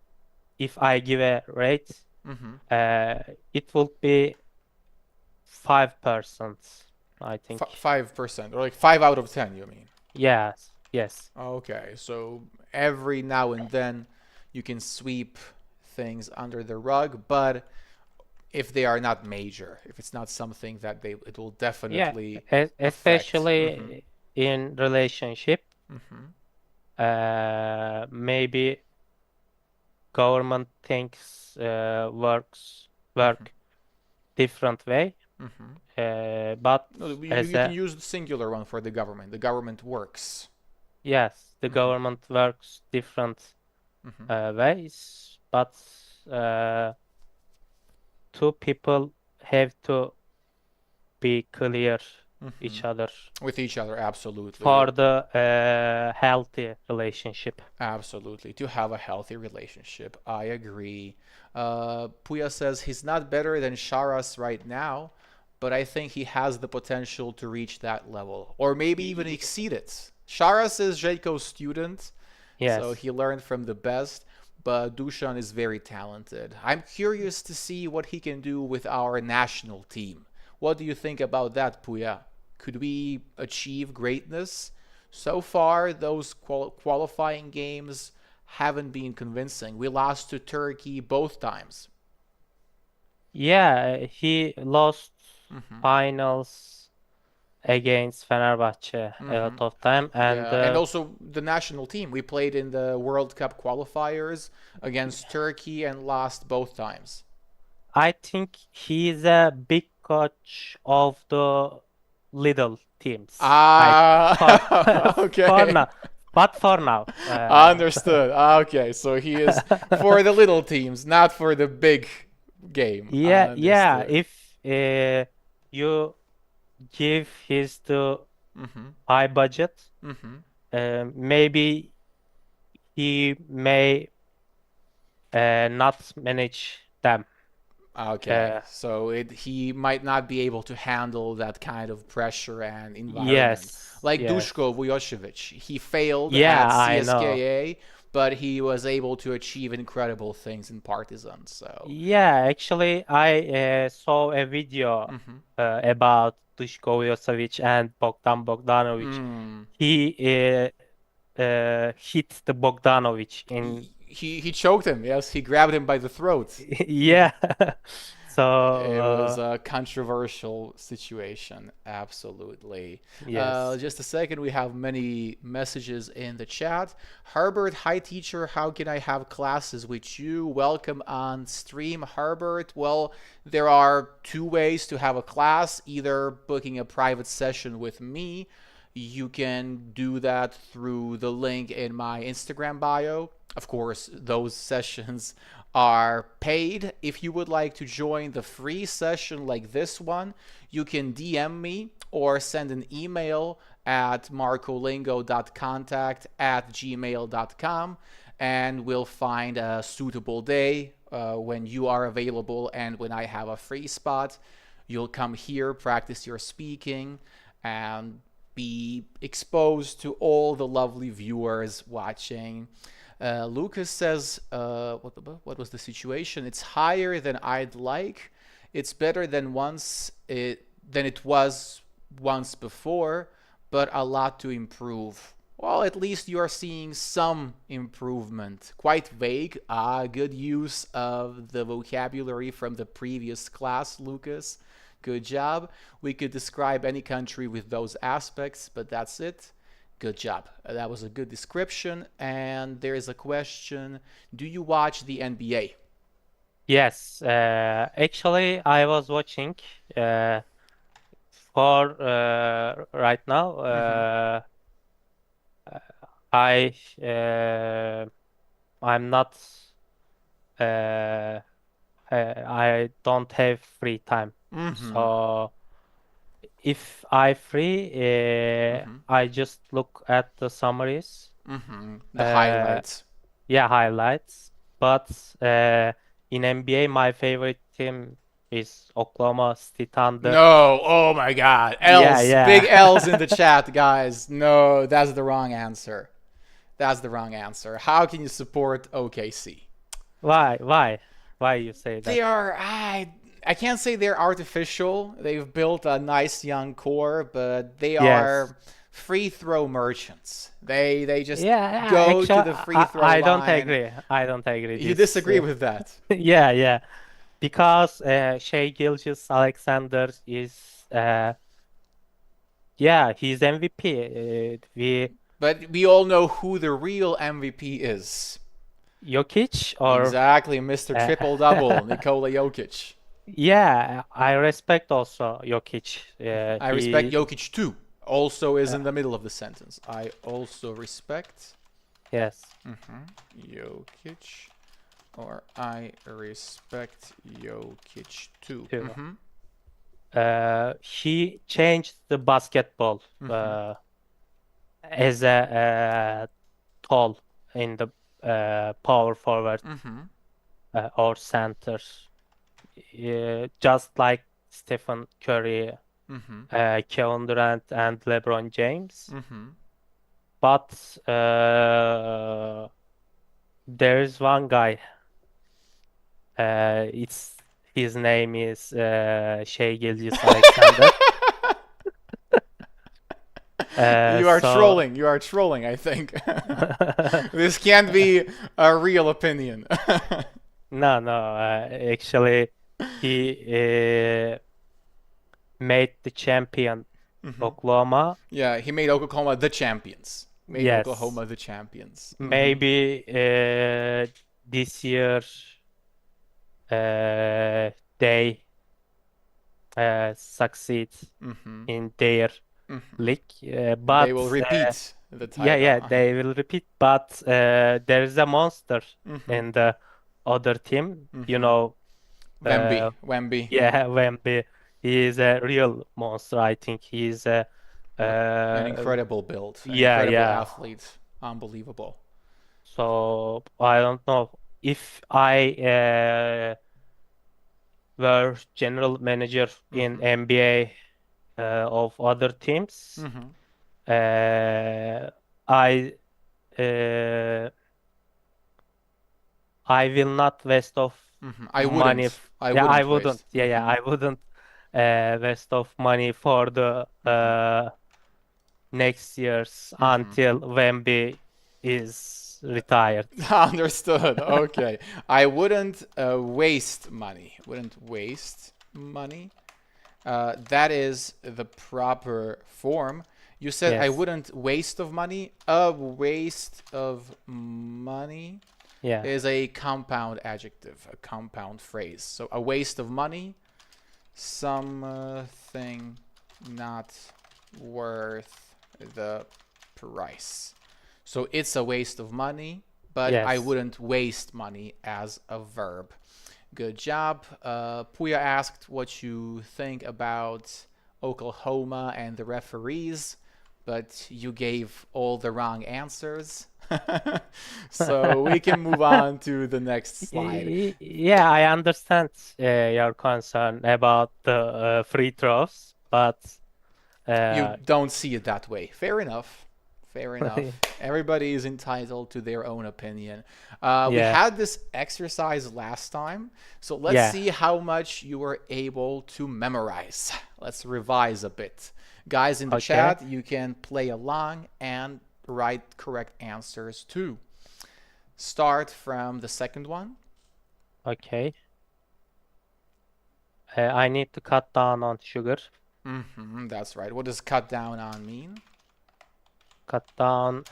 S2: if I give a rate,
S1: Mm-hmm.
S2: uh, it would be 5%, I think.
S1: 5%, or like 5 out of 10, you mean?
S2: Yes, yes.
S1: Okay, so every now and then you can sweep things under the rug, but if they are not major, if it's not something that it will
S2: Yeah,
S1: definitely affect. Mm-hmm.
S2: especially in relationship,
S1: Mm-hmm.
S2: maybe government thinks
S1: Mm-hmm.
S2: work different way.
S1: Mm-hmm.
S2: But
S1: No,
S2: as
S1: you can
S2: a
S1: use the singular one for the government. The government works.
S2: yes, the
S1: Mm-hmm.
S2: government works different
S1: Mm-hmm.
S2: ways, but uh, two people have to be clear
S1: Mhm.
S2: each other
S1: With each other, absolutely.
S2: for the healthy relationship.
S1: Absolutely. To have a healthy relationship. I agree. Puya says he's not better than Sharas right now, but I think he has the potential to reach that level, or maybe even exceed it. Sharas is Jayko's student, so
S2: Yes.
S1: he learned from the best, but Dushan is very talented. I'm curious to see what he can do with our national team. What do you think about that, Puya? Could we achieve greatness? So far, those qualifying games haven't been convincing. We lost to Turkey both times.
S2: Yeah, he lost
S1: Hmm.
S2: finals against Fenerbahce a
S1: Hmm.
S2: lot of time, and
S1: Yeah, and also the national team. We played in the World Cup qualifiers against Turkey and lost both times.
S2: I think he's a big coach of the little teams. I for
S1: Ah,
S2: for
S1: okay.
S2: now, but for now,
S1: Understood. Okay, so he is for the little teams, not for the big game.
S2: yeah.
S1: Understood.
S2: If you give his the
S1: Hmm.
S2: high budget,
S1: Hmm.
S2: maybe he may not manage them.
S1: Okay,
S2: Uh,
S1: so he might not be able to handle that kind of pressure and environment. Like
S2: yes.
S1: Dushko Vujocevic, he failed
S2: Yeah,
S1: at
S2: I know.
S1: CSKA, but he was able to achieve incredible things in Partizan. So,
S2: Yeah, actually, I saw a video
S1: hmm.
S2: about Duško Vujošević and Bogdan Bogdanovic.
S1: Mm.
S2: He hit the Bogdanovic in
S1: He choked him. Yes, he grabbed him by the throat.
S2: yeah. So
S1: It was a controversial situation, absolutely.
S2: yes.
S1: Just a second, we have many messages in the chat. Herbert, hi teacher, how can I have classes with you? Welcome on stream, Herbert. Well, there are two ways to have a class, either booking a private session with me. You can do that through the link in my Instagram bio. Of course, those sessions are paid. If you would like to join the free session like this one, you can DM me or send an email at marcolingo.contact@gmail.com, and we'll find a suitable day when you are available and when I have a free spot. You'll come here, practice your speaking, and be exposed to all the lovely viewers watching. Lucas says, what was the situation? It's higher than I'd like. It's better than it was once before, but a lot to improve. Well, at least you are seeing some improvement. Quite vague. Good use of the vocabulary from the previous class, Lucas. Good job. We could describe any country with those aspects, but that's it. Good job. That was a good description. And there is a question. Do you watch the NBA?
S2: Yes. Actually, I was watching for right now.
S1: Mm-hmm.
S2: I I'm not uh, I don't have free time.
S1: Mm-hmm.
S2: So if I free,
S1: Mm-hmm.
S2: I just look at the summaries,
S1: Mm-hmm. The
S2: uh,
S1: highlights.
S2: yeah, highlights. But in NBA, my favorite team is Oklahoma City Thunder.
S1: No. Oh my God.
S2: Yeah,
S1: L's. Big L's in
S2: yeah.
S1: the chat, guys. No, that's the wrong answer. That's the wrong answer. How can you support OKC?
S2: Why? Why you say
S1: They
S2: that?
S1: are I can't say they're artificial. They've built a nice young core, but they
S2: Yes.
S1: are free throw merchants. They just
S2: Yeah,
S1: go
S2: actually,
S1: to the free throw
S2: I don't
S1: line.
S2: agree. I don't agree
S1: You
S2: this.
S1: disagree with that?
S2: Yeah. Because Shea Gilgeous-Alexander is yeah, he's MVP. We
S1: But we all know who the real MVP is.
S2: Jokic or
S1: Exactly, Mr.
S2: uh,
S1: Triple Double, Nikola Jokic.
S2: yeah, I respect also Jokic.
S1: I respect Jokic too. Also is in the middle of the sentence. I also respect
S2: yes.
S1: Jokic, or I respect Jokic too.
S2: Too. He changed the basketball
S1: Mm-hmm.
S2: as a tall in the power forward
S1: Mm-hmm.
S2: or center, just like Stephen Curry,
S1: Mm-hmm.
S2: Kevin Durant, and LeBron James.
S1: Mm-hmm.
S2: But there is one guy. It's his name is Shai Gilgeous-Alexander.
S1: You are
S2: So
S1: trolling. You are trolling, I think. This can't be a real opinion.
S2: no, no. Actually, he made the champion
S1: Hmm.
S2: Oklahoma.
S1: Yeah, he made Oklahoma the champions. Made
S2: Yes,
S1: Oklahoma the champions. Hmm.
S2: maybe this year they succeed
S1: Hmm.
S2: in their
S1: Hmm.
S2: league,
S1: They
S2: but
S1: will repeat the
S2: yeah,
S1: title.
S2: yeah,
S1: Uh-huh.
S2: they will repeat. But there is a monster
S1: Hmm.
S2: in the other team.
S1: Hmm.
S2: Uh,
S1: Wemby.
S2: yeah, Wemby. He is a real monster. I think he is a
S1: An
S2: uh,
S1: incredible build, an
S2: yeah,
S1: incredible
S2: yeah.
S1: athlete. Unbelievable.
S2: So I don't know if I were general manager in
S1: Hmm.
S2: NBA of other teams.
S1: Hmm.
S2: I uh, I will not waste of
S1: Hmm.
S2: money.
S1: I
S2: Yeah, I
S1: wouldn't
S2: wouldn't.
S1: waste.
S2: Yeah, yeah,
S1: Hmm.
S2: I wouldn't waste of money for the
S1: Hmm.
S2: next years
S1: Hmm.
S2: until Wemby is retired.
S1: Understood. Okay. I wouldn't waste money. Wouldn't waste money. That is the proper form. You said I
S2: Yes.
S1: wouldn't waste of money. A waste of money
S2: Yeah.
S1: is a compound adjective, a compound phrase. So a waste of money, something not worth the price. So it's a waste of money, but I
S2: Yes.
S1: wouldn't waste money as a verb. Good job. Puya asked what you think about Oklahoma and the referees, but you gave all the wrong answers. So we can move on to the next slide.
S2: Yeah, I understand your concern about the free throws, but
S1: You
S2: uh,
S1: don't see it that way. Fair enough. Fair enough. Everybody is entitled to their own opinion. We
S2: yeah,
S1: had this exercise last time, so let's
S2: yeah,
S1: see how much you were able to memorize. Let's revise a bit. Guys in the
S2: okay,
S1: chat, you can play along and write correct answers too. Start from the second one.
S2: okay. I need to cut down on sugar.
S1: That's right. What does cut down on mean?
S2: Cut down.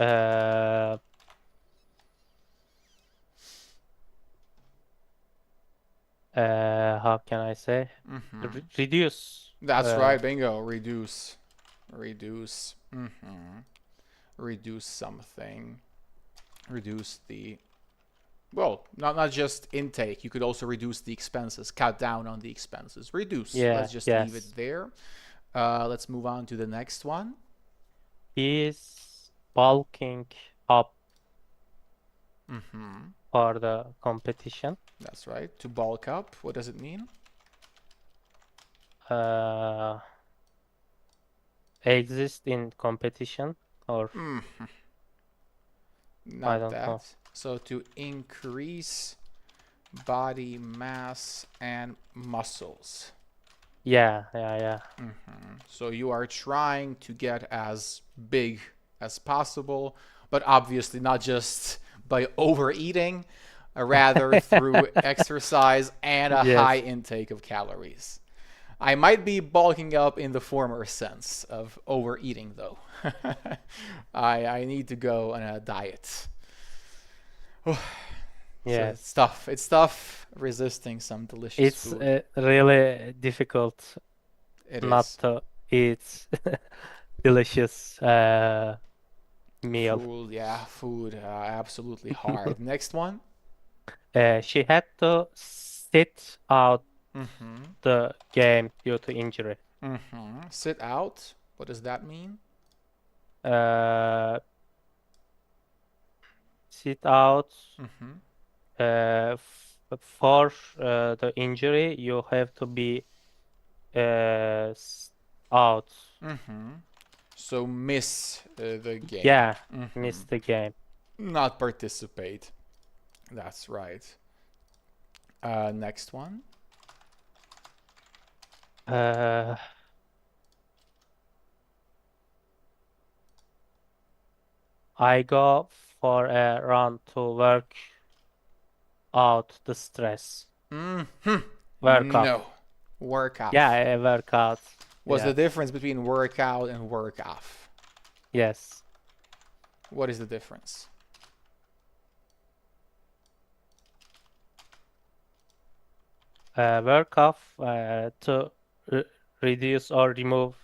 S2: How can I say? Reduce.
S1: That's right. Bingo. Reduce. Reduce. Reduce something. Reduce the, well, not just intake. You could also reduce the expenses. Cut down on the expenses. Reduce.
S2: Yeah,
S1: Let's just leave it
S2: yes.
S1: there. Let's move on to the next one.
S2: He's bulking up
S1: Mm-hmm.
S2: for the competition.
S1: That's right. To bulk up. What does it mean?
S2: Uh, exist in competition, or I
S1: Not
S2: don't know.
S1: that. So to increase body mass and muscles.
S2: Yeah, yeah, yeah.
S1: So you are trying to get as big as possible, but obviously not just by overeating, rather through exercise and a high
S2: Yes.
S1: intake of calories. I might be bulking up in the former sense of overeating, though. I need to go on a diet. So it's
S2: Yes.
S1: tough. It's tough resisting some delicious
S2: It's
S1: food.
S2: really difficult
S1: It
S2: not
S1: is.
S2: to eat delicious meal.
S1: Food, yeah, food, absolutely hard. Next one.
S2: She had to sit out the game due to injury.
S1: Sit out. What does that mean?
S2: Sit out. For the injury, you have to be out.
S1: So miss the game.
S2: Yeah, miss the game.
S1: Not participate. That's right. Next one.
S2: I go for a run to work out the stress. Work off.
S1: No. Work off.
S2: Yeah, a workout.
S1: What's the
S2: Yes.
S1: difference between workout and work off?
S2: Yes.
S1: What is the difference?
S2: Work off to reduce or remove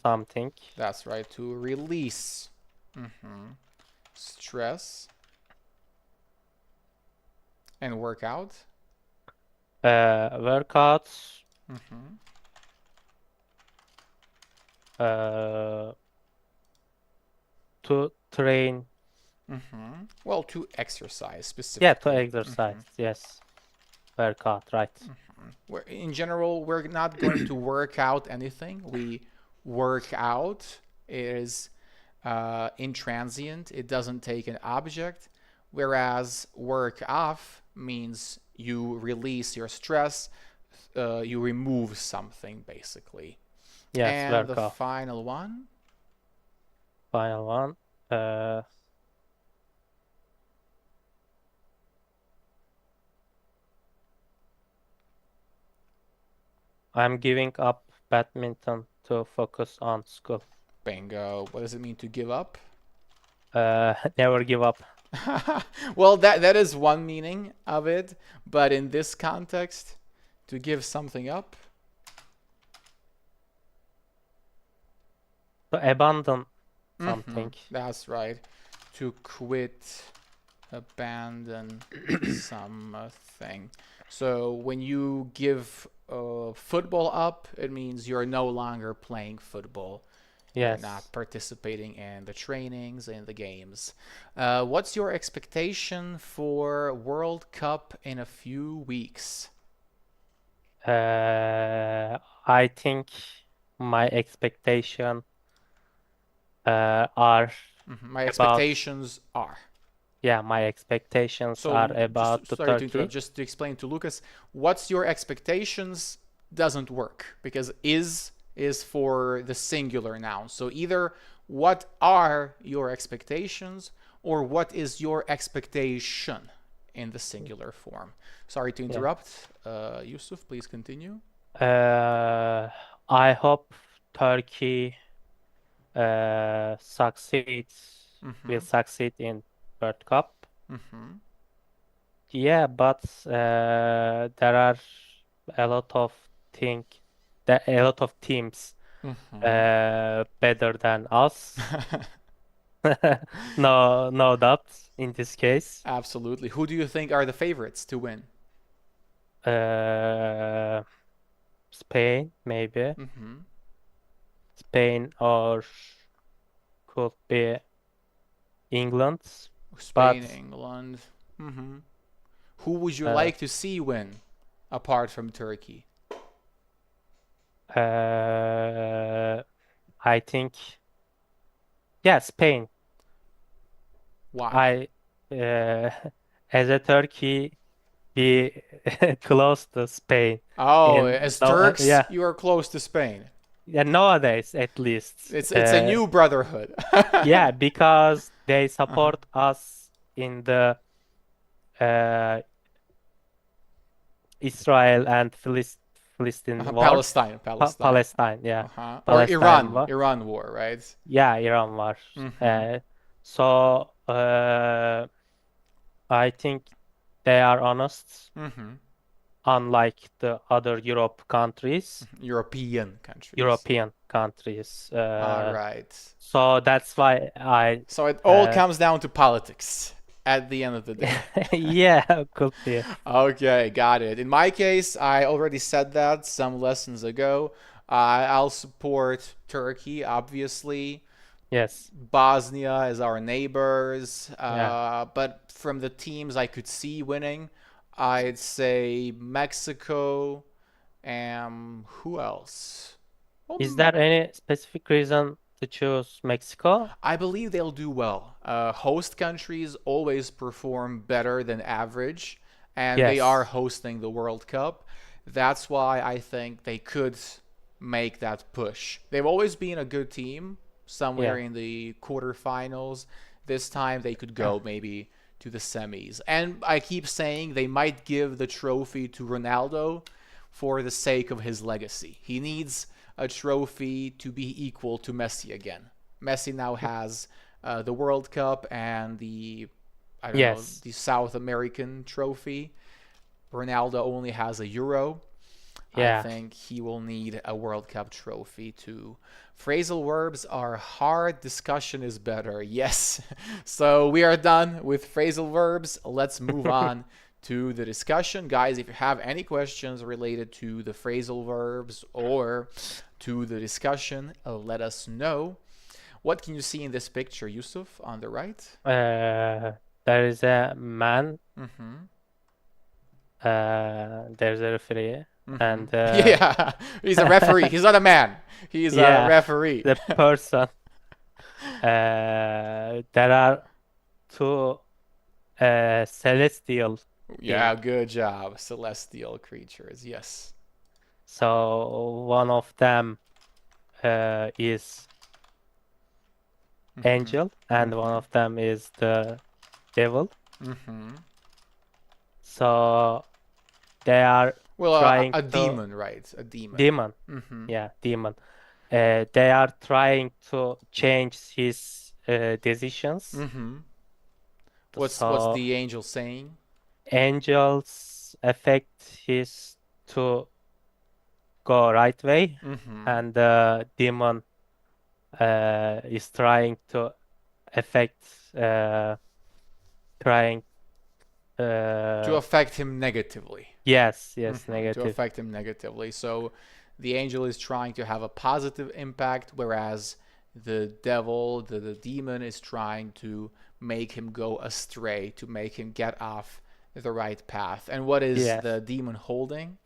S2: something.
S1: That's right, to release stress. And workout.
S2: Workouts. To train.
S1: Well, to exercise specifically.
S2: Yeah, to exercise. Yes. Workout, right.
S1: In general, we're not going to work out anything. We work out is intransient. It doesn't take an object. Whereas work off means you release your stress, you remove something basically.
S2: Yes,
S1: and
S2: work
S1: the
S2: off.
S1: final one.
S2: Final one. I'm giving up badminton to focus on school.
S1: Bingo. What does it mean to give up?
S2: Never give up.
S1: Well, that is one meaning of it, but in this context, to give something up.
S2: To abandon something.
S1: That's right. To quit, abandon something. So when you give football up, it means you're no longer playing football.
S2: Yes.
S1: You're not participating in the trainings, in the games. What's your expectation for World Cup in a few weeks?
S2: I think my expectation are
S1: My expectations are.
S2: Yeah, my expectations are about
S1: just,
S2: the
S1: sorry to
S2: Turkey.
S1: interrupt, just to explain to Lucas, what's your expectations doesn't work because is for the singular noun. So either what are your expectations or what is your expectation in the singular form. Sorry to interrupt. Yusuf, please continue.
S2: I hope Turkey will succeed in World Cup. Yeah, but there are a lot of teams better than us. No doubt in this case.
S1: Absolutely. Who do you think are the favorites to win?
S2: Spain, maybe. Spain or could be England.
S1: Spain, England. Who would you like to see win apart from Turkey?
S2: I think, yeah, Spain.
S1: Why?
S2: As a Turkey, be close to Spain.
S1: Oh, as Turks, you are close to Spain.
S2: Yeah, nowadays at least.
S1: It's a new brotherhood.
S2: Yeah, because they support us in the Israel and Palestine war.
S1: Palestine,
S2: yeah.
S1: Or
S2: Palestine war.
S1: Iran war, right?
S2: Yeah, Iran war. So I think they are honest, unlike the other European countries.
S1: All right.
S2: So that's why
S1: So it all comes down to politics at the end of the day.
S2: Yeah, could be.
S1: Okay, got it. In my case, I already said that some lessons ago. I'll support Turkey, obviously.
S2: Yes.
S1: Bosnia is our neighbors.
S2: Yeah.
S1: But from the teams I could see winning, I'd say Mexico and who else? Well,
S2: Is there any specific reason to choose Mexico?
S1: I believe they'll do well. Host countries always perform better than average, and they are
S2: Yes.
S1: hosting the World Cup. That's why I think they could make that push. They've always been a good team, somewhere
S2: Yeah.
S1: in the quarterfinals. This time they could go maybe to the semis. And I keep saying they might give the trophy to Ronaldo for the sake of his legacy. He needs a trophy to be equal to Messi again. Messi now has the World Cup and the, I don't know,
S2: Yes.
S1: the South American trophy. Ronaldo only has a Euro. I
S2: Yeah.
S1: think he will need a World Cup trophy too. Phrasal verbs are hard. Discussion is better. Yes. So we are done with phrasal verbs. Let's move on to the discussion. Guys, if you have any questions related to the phrasal verbs or to the discussion, let us know. What can you see in this picture, Yusuf, on the right?
S2: There is a man,
S1: Mm-hmm.
S2: there's a referee,
S1: Mm-hmm.
S2: and
S1: Yeah, he's a referee. He's not a man. He's a
S2: yeah,
S1: referee.
S2: the person. There are two celestial
S1: Yeah,
S2: being.
S1: good job. Celestial creatures. Yes.
S2: So one of them is
S1: Mm-hmm.
S2: angel, and one
S1: Mm-hmm.
S2: of them is the devil.
S1: Mm-hmm.
S2: So they are
S1: Well,
S2: trying
S1: a
S2: to
S1: demon, right? A demon.
S2: demon,
S1: Mm-hmm.
S2: yeah, demon. They are trying to change his decisions.
S1: Mm-hmm. What's
S2: So
S1: the angel saying?
S2: angels affect his to go right way,
S1: Mm-hmm.
S2: and the demon is trying to affect, trying,
S1: To
S2: uh,
S1: affect him negatively.
S2: yes,
S1: Mm-hmm. To
S2: negative.
S1: affect him negatively. So the angel is trying to have a positive impact, whereas the devil, the demon, is trying to make him go astray, to make him get off the right path. And what is
S2: Yes,
S1: the demon holding?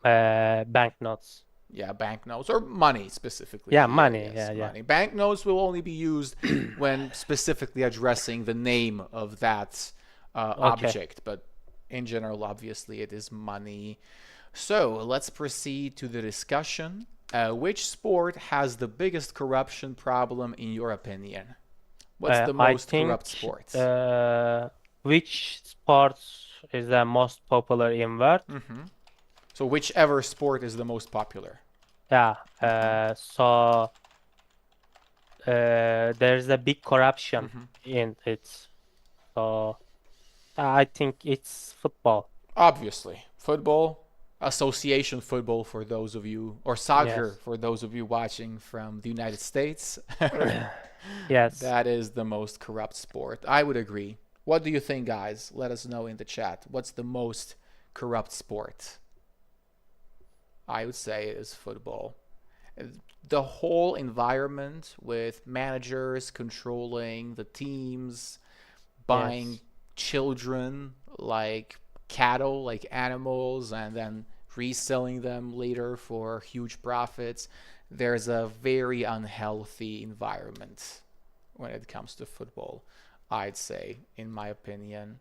S2: banknotes.
S1: Yeah, banknotes or money specifically
S2: Yeah,
S1: here.
S2: money.
S1: Yes,
S2: Yeah.
S1: money. Banknotes will only be used when specifically addressing the name of that
S2: Okay.
S1: object, but in general, obviously, it is money. So let's proceed to the discussion. Which sport has the biggest corruption problem in your opinion? What's the
S2: I
S1: most
S2: think
S1: corrupt sport?
S2: which sports is the most popular in world?
S1: Hmm. So whichever sport is the most popular.
S2: Yeah.
S1: Hmm.
S2: There's a big corruption
S1: Hmm.
S2: in it. So I think it's football.
S1: Obviously, football, association football for those of you, or soccer
S2: Yes.
S1: for those of you watching from the United States.
S2: Yes.
S1: That is the most corrupt sport. I would agree. What do you think, guys? Let us know in the chat. What's the most corrupt sport? I would say it is football. The whole environment with managers controlling the teams, buying
S2: Yes.
S1: children like cattle, like animals, and then reselling them later for huge profits. There's a very unhealthy environment when it comes to football, I'd say, in my opinion.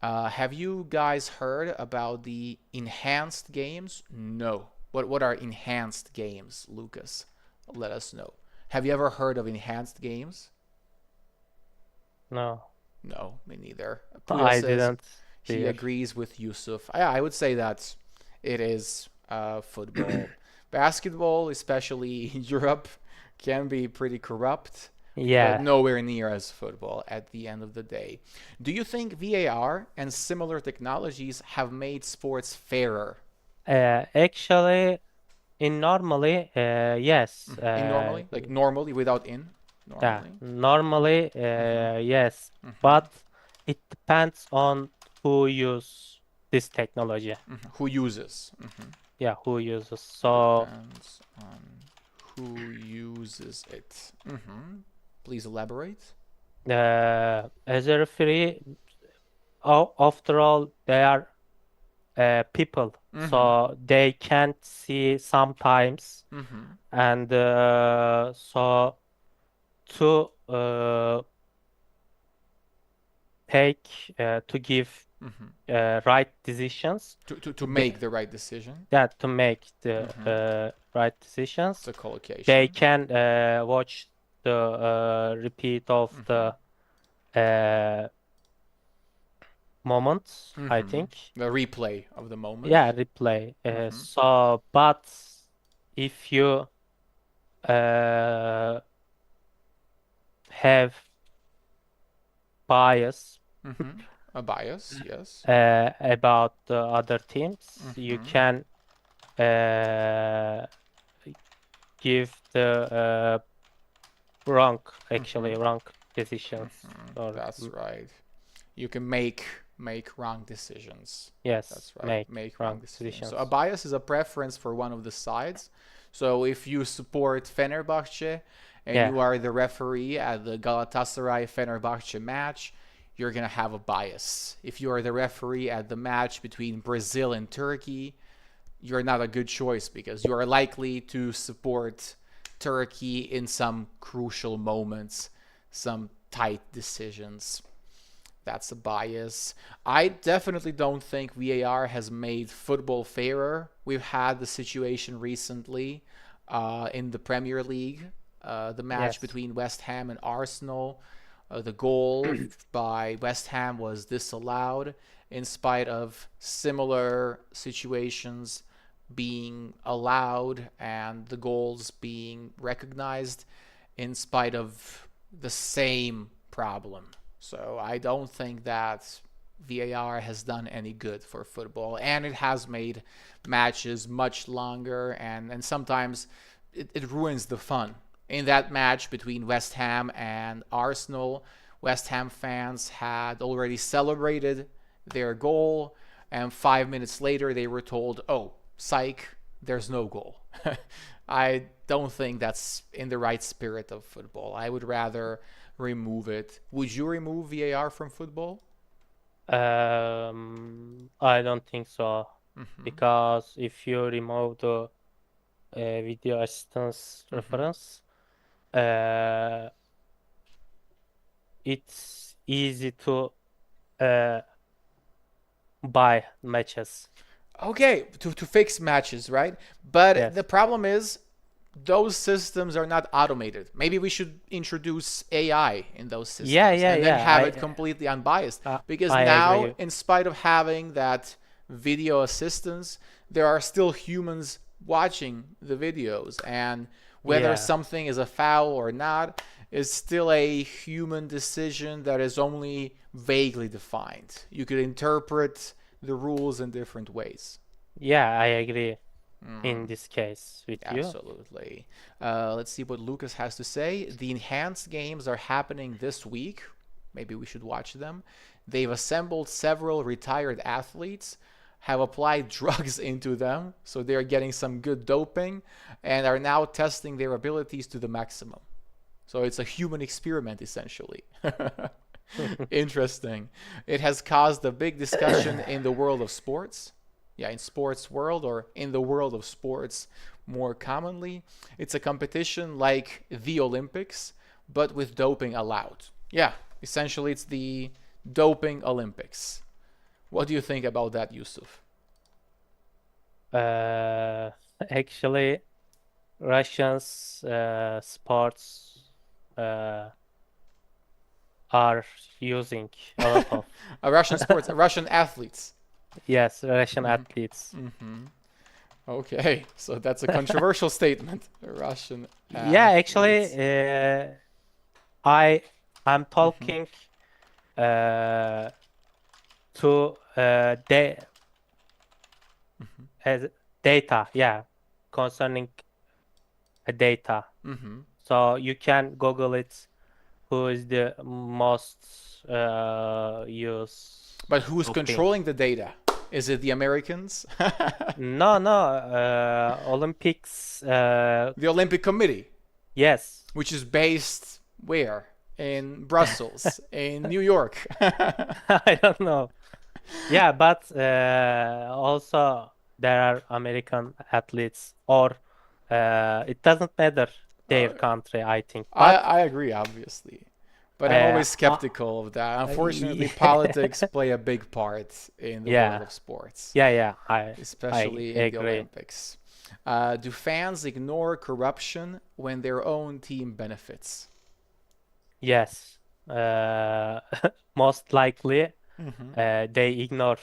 S1: Have you guys heard about the enhanced games? No. What are enhanced games, Lucas? Let us know. Have you ever heard of enhanced games?
S2: No,
S1: No, me neither. Puya
S2: I
S1: says
S2: didn't
S1: he
S2: hear.
S1: agrees with Yusuf. I would say that it is football. Basketball, especially in Europe, can be pretty corrupt, but
S2: Yeah.
S1: nowhere near as football at the end of the day. Do you think VAR and similar technologies have made sports fairer
S2: Actually, in normally, yes.
S1: in normally? Like normally without in?
S2: Yeah,
S1: Normally?
S2: normally,
S1: Mm-hmm.
S2: yes.
S1: Mm-hmm.
S2: But it depends on who use this technology.
S1: Who uses?
S2: Yeah, who uses. So
S1: Depends on who uses it. Please elaborate.
S2: as a referee, after all, they are people, so they can't see sometimes, and so to to give right decisions,
S1: To make the right decision.
S2: to make the right decisions,
S1: It's a collocation.
S2: they can watch the repeat of the moments, I think.
S1: The replay of the moment.
S2: Yeah, replay. So, but if you have bias
S1: A bias, yes.
S2: about the other teams, you can give the wrong decisions.
S1: That's right. You can make wrong decisions.
S2: Yes,
S1: That's right. Make wrong decisions.
S2: decisions.
S1: So a bias is a preference for one of the sides. So if you support Fenerbahce and
S2: Yeah.
S1: you are the referee at the Galatasaray Fenerbahce match, you're gonna have a bias. If you are the referee at the match between Brazil and Turkey, you're not a good choice because you are likely to support Turkey in some crucial moments, some tight decisions. That's a bias. I definitely don't think VAR has made football fairer. We've had the situation recently in the Premier League, the match
S2: Yes.
S1: between West Ham and Arsenal. The goal by West Ham was disallowed in spite of similar situations being allowed and the goals being recognized in spite of the same problem. So I don't think that VAR has done any good for football, and it has made matches much longer, and sometimes it ruins the fun. In that match between West Ham and Arsenal, West Ham fans had already celebrated their goal, and 5 minutes later they were told, oh, psych, there's no goal. I don't think that's in the right spirit of football. I would rather remove it. Would you remove VAR from football?
S2: I don't think so, because if you remove the video assistance reference, it's easy to buy matches.
S1: Okay, to fix matches, right? But
S2: Yes.
S1: the problem is those systems are not automated. Maybe we should introduce AI in those systems and then have it completely unbiased. Because
S2: I
S1: now,
S2: agree.
S1: in spite of having that video assistance, there are still humans watching the videos, and whether
S2: Yeah.
S1: something is a foul or not is still a human decision that is only vaguely defined. You could interpret the rules in different ways.
S2: Yeah, I agree in this case with you.
S1: Absolutely. Let's see what Lucas has to say. The enhanced games are happening this week. Maybe we should watch them. They've assembled several retired athletes, have applied drugs into them, so they're getting some good doping, and are now testing their abilities to the maximum. So it's a human experiment, essentially. Interesting. It has caused a big discussion in the world of sports. Yeah, in sports world, or in the world of sports more commonly. It's a competition like the Olympics, but with doping allowed. Yeah, essentially it's the doping Olympics. What do you think about that, Yusuf?
S2: Actually, Russians sports are using a lot of
S1: Russian athletes.
S2: yes, Russian athletes.
S1: Okay, so that's a controversial statement. Russian
S2: Yeah, actually,
S1: athletes.
S2: I'm talking to as data, yeah, concerning data. So you can Google it who is the most use
S1: But who's
S2: doping?
S1: controlling the data? Is it the Americans?
S2: No, no, Olympics.
S1: The Olympic Committee,
S2: Yes.
S1: which is based where? In Brussels, in New York.
S2: I don't know. Yeah, but also there are American athletes, or it doesn't matter their
S1: Uh,
S2: country, I think.
S1: I,
S2: But
S1: I agree, obviously. But I'm
S2: uh,
S1: always
S2: uh,
S1: skeptical of that. Unfortunately,
S2: yeah,
S1: politics play a big part in the world
S2: yeah,
S1: of sports,
S2: yeah, I
S1: especially in the
S2: agree.
S1: Olympics. Do fans ignore corruption when their own team benefits?
S2: Yes, most likely
S1: Hmm.
S2: they ignore.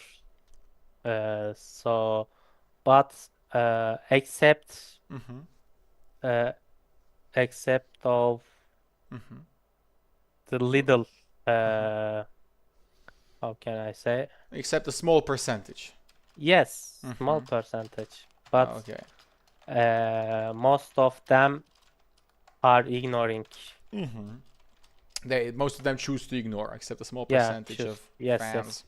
S2: So, but except
S1: Hmm.
S2: uh, except of
S1: Hmm.
S2: the little
S1: Hmm.
S2: uh, how can I say?
S1: Except a small percentage.
S2: Yes, small
S1: Hmm.
S2: percentage, but
S1: Okay.
S2: most of them are ignoring.
S1: Hmm. Most of them choose to ignore, except a small
S2: Yeah,
S1: percentage of
S2: choose. Yes, yes.
S1: fans.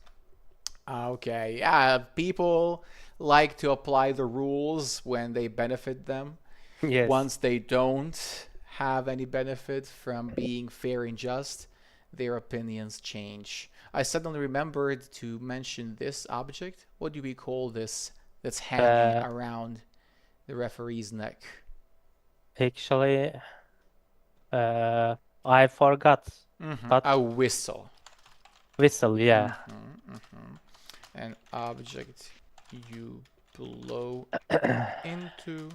S1: Okay, yeah, people like to apply the rules when they benefit them.
S2: Yes.
S1: Once they don't have any benefit from being fair and just, their opinions change. I suddenly remembered to mention this object. What do we call this that's hanging
S2: Uh,
S1: around the referee's neck?
S2: Actually, uh, I forgot, but
S1: A whistle.
S2: whistle. Yeah.
S1: An object you blow into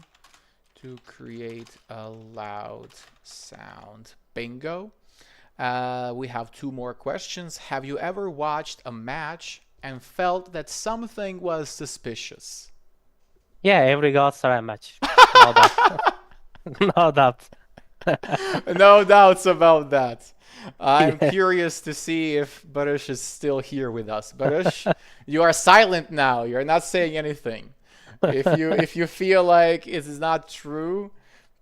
S1: to create a loud sound. Bingo. We have two more questions. Have you ever watched a match and felt that something was suspicious?
S2: Yeah, every Galatasaray match. No doubt. No doubt.
S1: No doubts about that. I'm
S2: Yeah.
S1: curious to see if Barush is still here with us. Barush, you are silent now. You're not saying anything. If you feel like it is not true,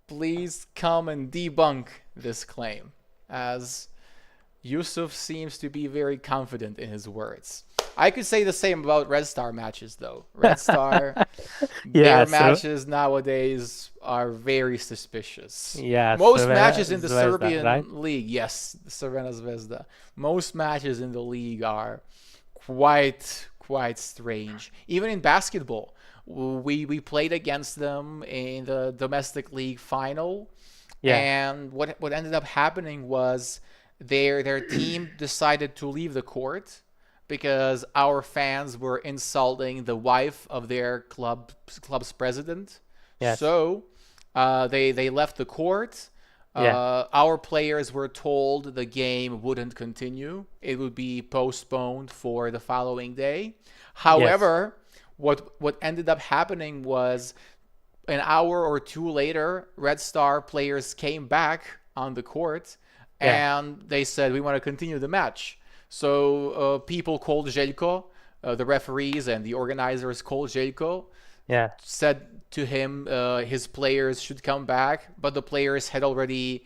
S1: please come and debunk this claim, as Yusuf seems to be very confident in his words. I could say the same about Red Star matches, though. Red Star,
S2: Yeah,
S1: their
S2: so
S1: matches nowadays are very suspicious.
S2: yeah,
S1: Most
S2: Crvena
S1: matches in the
S2: Zvezda, right?
S1: Serbian league, yes, Crvena Zvezda. Most matches in the league are quite strange. Even in basketball, we played against them in the domestic league final,
S2: Yeah.
S1: and what ended up happening was their team decided to leave the court because our fans were insulting the wife of their club's president.
S2: Yes.
S1: So they left the court.
S2: Yeah.
S1: Our players were told the game wouldn't continue. It would be postponed for the following day.
S2: Yes.
S1: However, what ended up happening was an hour or two later, Red Star players came back on the court
S2: Yeah.
S1: and they said, we want to continue the match. So people called Željko, the referees and the organizers called Željko,
S2: Yeah.
S1: said to him his players should come back, but the players had already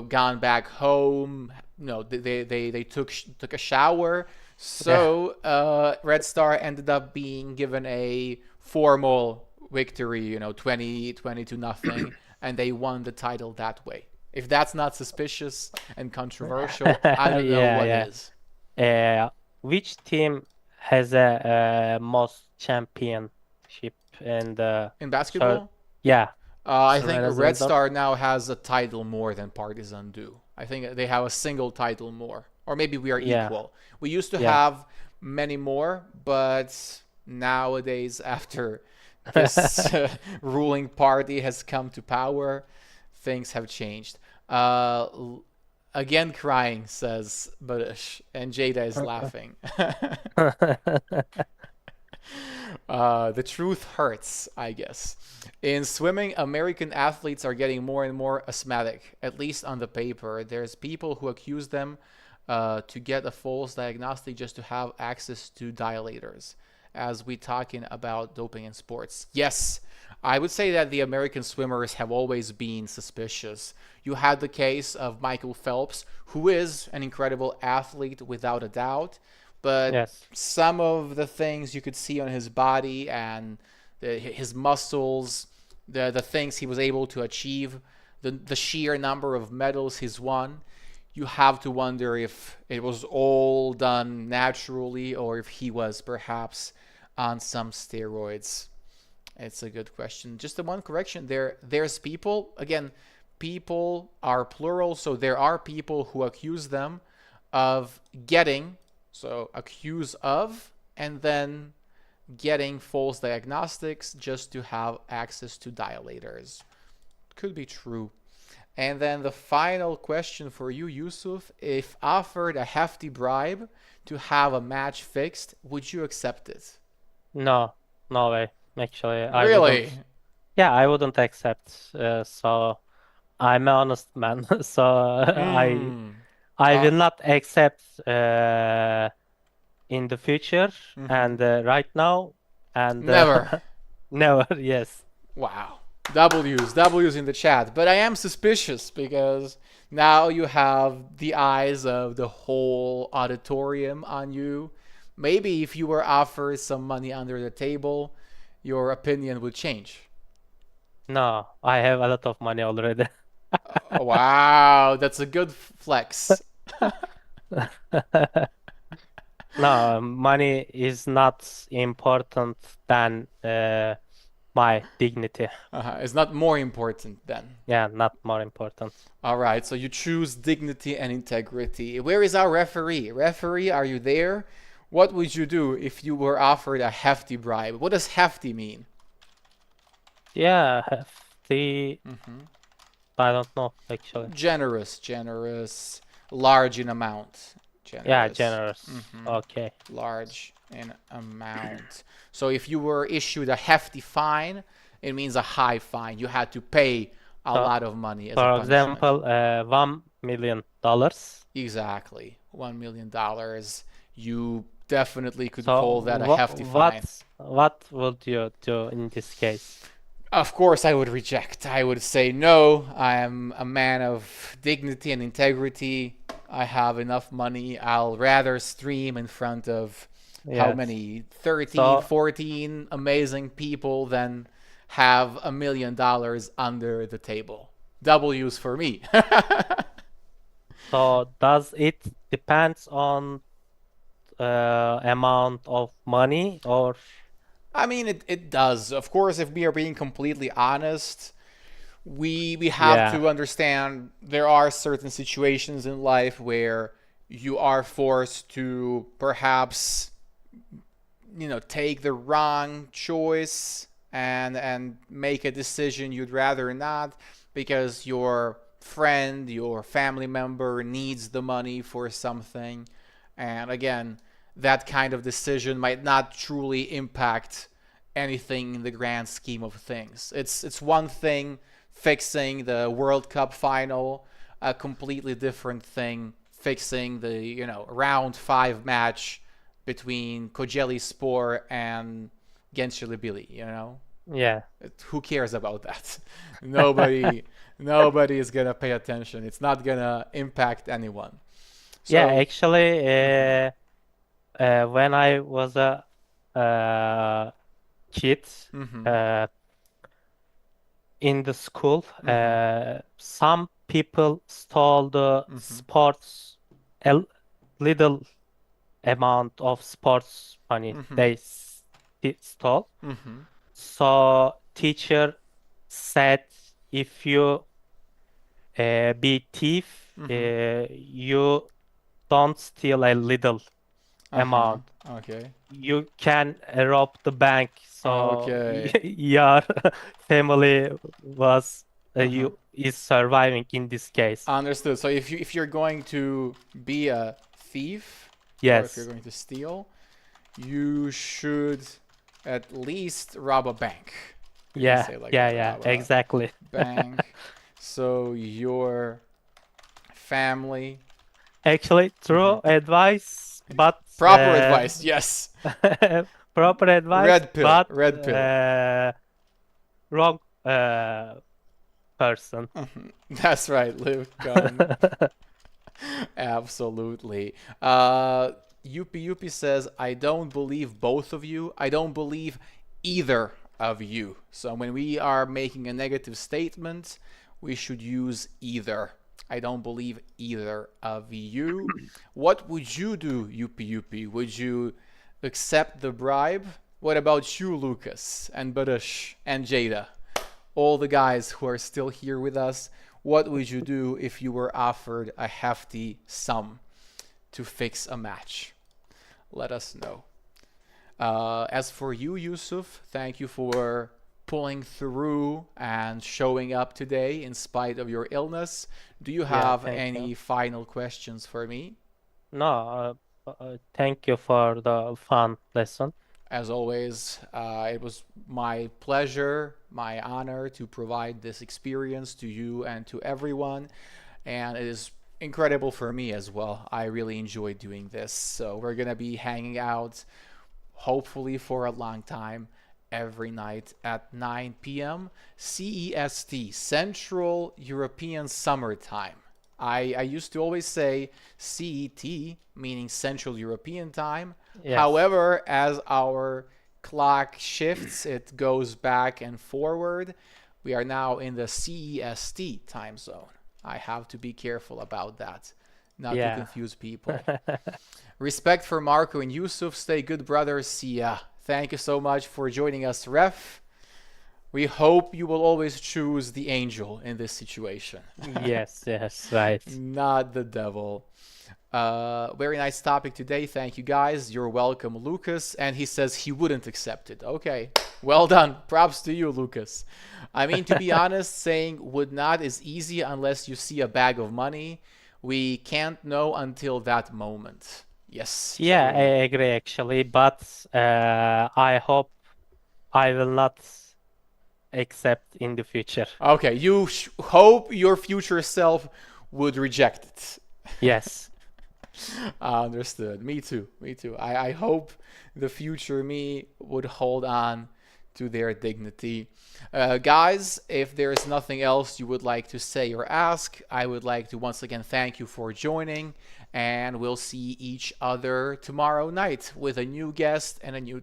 S1: gone back home. No, they took a shower.
S2: Yeah.
S1: So Red Star ended up being given a formal victory, 20 to nothing, and they won the title that way. If that's not suspicious and controversial, I don't know what
S2: Yeah,
S1: is.
S2: yeah. Which team has a most championship and
S1: In
S2: so
S1: basketball,
S2: yeah,
S1: I think
S2: Crvena
S1: Red
S2: Zvezda.
S1: Star now has a title more than Partizan do. I think they have a single title more. Or maybe we are
S2: Yeah.
S1: equal. We used to
S2: Yeah.
S1: have many more, but nowadays, after this ruling party has come to power, things have changed. Again, crying, says Barush, and Jada is laughing. The truth hurts, I guess. In swimming, American athletes are getting more and more asthmatic, at least on the paper. There's people who accuse them to get a false diagnostic just to have access to dilators, as we talking about doping in sports. Yes, I would say that the American swimmers have always been suspicious. You had the case of Michael Phelps, who is an incredible athlete without a doubt, but
S2: Yes.
S1: some of the things you could see on his body and his muscles, the things he was able to achieve, the sheer number of medals he's won, you have to wonder if it was all done naturally or if he was perhaps on some steroids. It's a good question. Just the one correction there's people, again, people are plural, so there are people who accuse them of getting, so accuse of, and then getting false diagnostics just to have access to dilators. Could be true. And then the final question for you, Yusuf, if offered a hefty bribe to have a match fixed, would you accept it?
S2: No, no way. Actually, I
S1: Really?
S2: wouldn't. Yeah, I wouldn't accept. So I'm an honest man. So I
S1: Hmm.
S2: I
S1: Uh,
S2: will not accept in the future
S1: mhm.
S2: and right now and
S1: Never.
S2: never. Yes.
S1: Wow. W's in the chat. But I am suspicious because now you have the eyes of the whole auditorium on you. Maybe if you were offered some money under the table, your opinion would change.
S2: No, I have a lot of money already.
S1: Wow, that's a good flex.
S2: No, money is not important than my dignity.
S1: It's not more important then.
S2: Yeah, not more important.
S1: All right, so you choose dignity and integrity. Where is our referee? Referee, are you there? What would you do if you were offered a hefty bribe? What does hefty mean?
S2: Yeah, the
S1: Hmm.
S2: I don't know actually.
S1: Generous, large in amount.
S2: Yeah,
S1: Generous,
S2: generous. Okay.
S1: large in amount. So if you were issued a hefty fine, it means a high fine. You had to pay a
S2: So,
S1: lot of money as a
S2: for
S1: punishment.
S2: example, $1 million.
S1: Exactly. $1 million. You definitely could
S2: So
S1: call that a hefty fine.
S2: what would you do in this case?
S1: Of course, I would reject. I would say, no, I am a man of dignity and integrity. I have enough money. I'll rather stream in front of how
S2: Yes.
S1: many? 13,
S2: So
S1: 14 amazing people than have $1 million under the table. W's for me.
S2: so does it depends on amount of money or
S1: I mean, it does. Of course, if we are being completely honest, we have
S2: yeah.
S1: to understand there are certain situations in life where you are forced to perhaps take the wrong choice and make a decision you'd rather not because your friend, your family member needs the money for something. And again, that kind of decision might not truly impact anything in the grand scheme of things. It's one thing fixing the World Cup final, a completely different thing fixing the round 5 match between Kocaelispor and Gençlerbirliğ.
S2: Yeah.
S1: Who cares about that? nobody nobody is gonna pay attention. It's not gonna impact anyone.
S2: Yeah,
S1: So
S2: actually
S1: mhm,
S2: when I was a uh, kid
S1: mhm,
S2: uh, in the school,
S1: mhm,
S2: some people stole the
S1: mhm,
S2: sports a little amount of sports money
S1: mhm,
S2: they stole.
S1: mhm,
S2: So teacher said if you be thief,
S1: mhm.
S2: you don't steal a little
S1: Uh-huh.
S2: amount.
S1: Okay.
S2: You can rob the bank. So
S1: Okay.
S2: your family was
S1: Uh-huh.
S2: you is surviving in this case.
S1: Understood. So if you're going to be a thief or if you're
S2: Yes.
S1: going to steal, you should at least rob a bank. We can
S2: Yeah.
S1: say like
S2: Yeah.
S1: that,
S2: Yeah.
S1: rob a
S2: Exactly.
S1: bank. So your family.
S2: Actually,
S1: Mhm.
S2: true advice, but
S1: Proper advice. Yes.
S2: proper advice,
S1: Red pill.
S2: but
S1: Red pill.
S2: wrong person.
S1: That's right, Liv Gunn. Absolutely. Yuppie Yuppie says, I don't believe both of you. I don't believe either of you. So when we are making a negative statement, we should use either. I don't believe either of you. What would you do, Yuppie Yuppie? Would you accept the bribe? What about you, Lucas, and Barush, and Jada? All the guys who are still here with us, what would you do if you were offered a hefty sum to fix a match? Let us know. As for you, Yusuf, thank you for pulling through and showing up today in spite of your illness. Do you
S2: Yeah,
S1: have
S2: thank
S1: any
S2: you.
S1: final questions for me?
S2: No, thank you for the fun lesson.
S1: As always, it was my pleasure, my honor to provide this experience to you and to everyone. And it is incredible for me as well. I really enjoy doing this. So we're going to be hanging out, hopefully, for a long time every night at 9 p.m. CEST, Central European Summer Time. I used to always say CET, meaning Central European Time.
S2: Yes.
S1: However, as our clock shifts, it goes back and forward. We are now in the CEST time zone. I have to be careful about that, not to
S2: Yeah.
S1: confuse people. Respect for Marco and Yusuf. Stay good, brothers. See ya. Thank you so much for joining us, Ref. We hope you will always choose the angel in this situation,
S2: Yes, yes, right.
S1: not the devil. Very nice topic today. Thank you, guys. You're welcome, Lucas. And he says he wouldn't accept it. Okay, well done. Props to you, Lucas. I mean, to be honest, saying would not is easy unless you see a bag of money. We can't know until that moment. Yes,
S2: Yeah, I
S1: true.
S2: agree actually, but I hope I will not accept in the future.
S1: Okay, you hope your future self would reject it.
S2: Yes.
S1: Understood. Me too. Me too. I hope the future me would hold on to their dignity. Guys, if there's nothing else you would like to say or ask, I would like to once again thank you for joining, and we'll see each other tomorrow night with a new guest and a new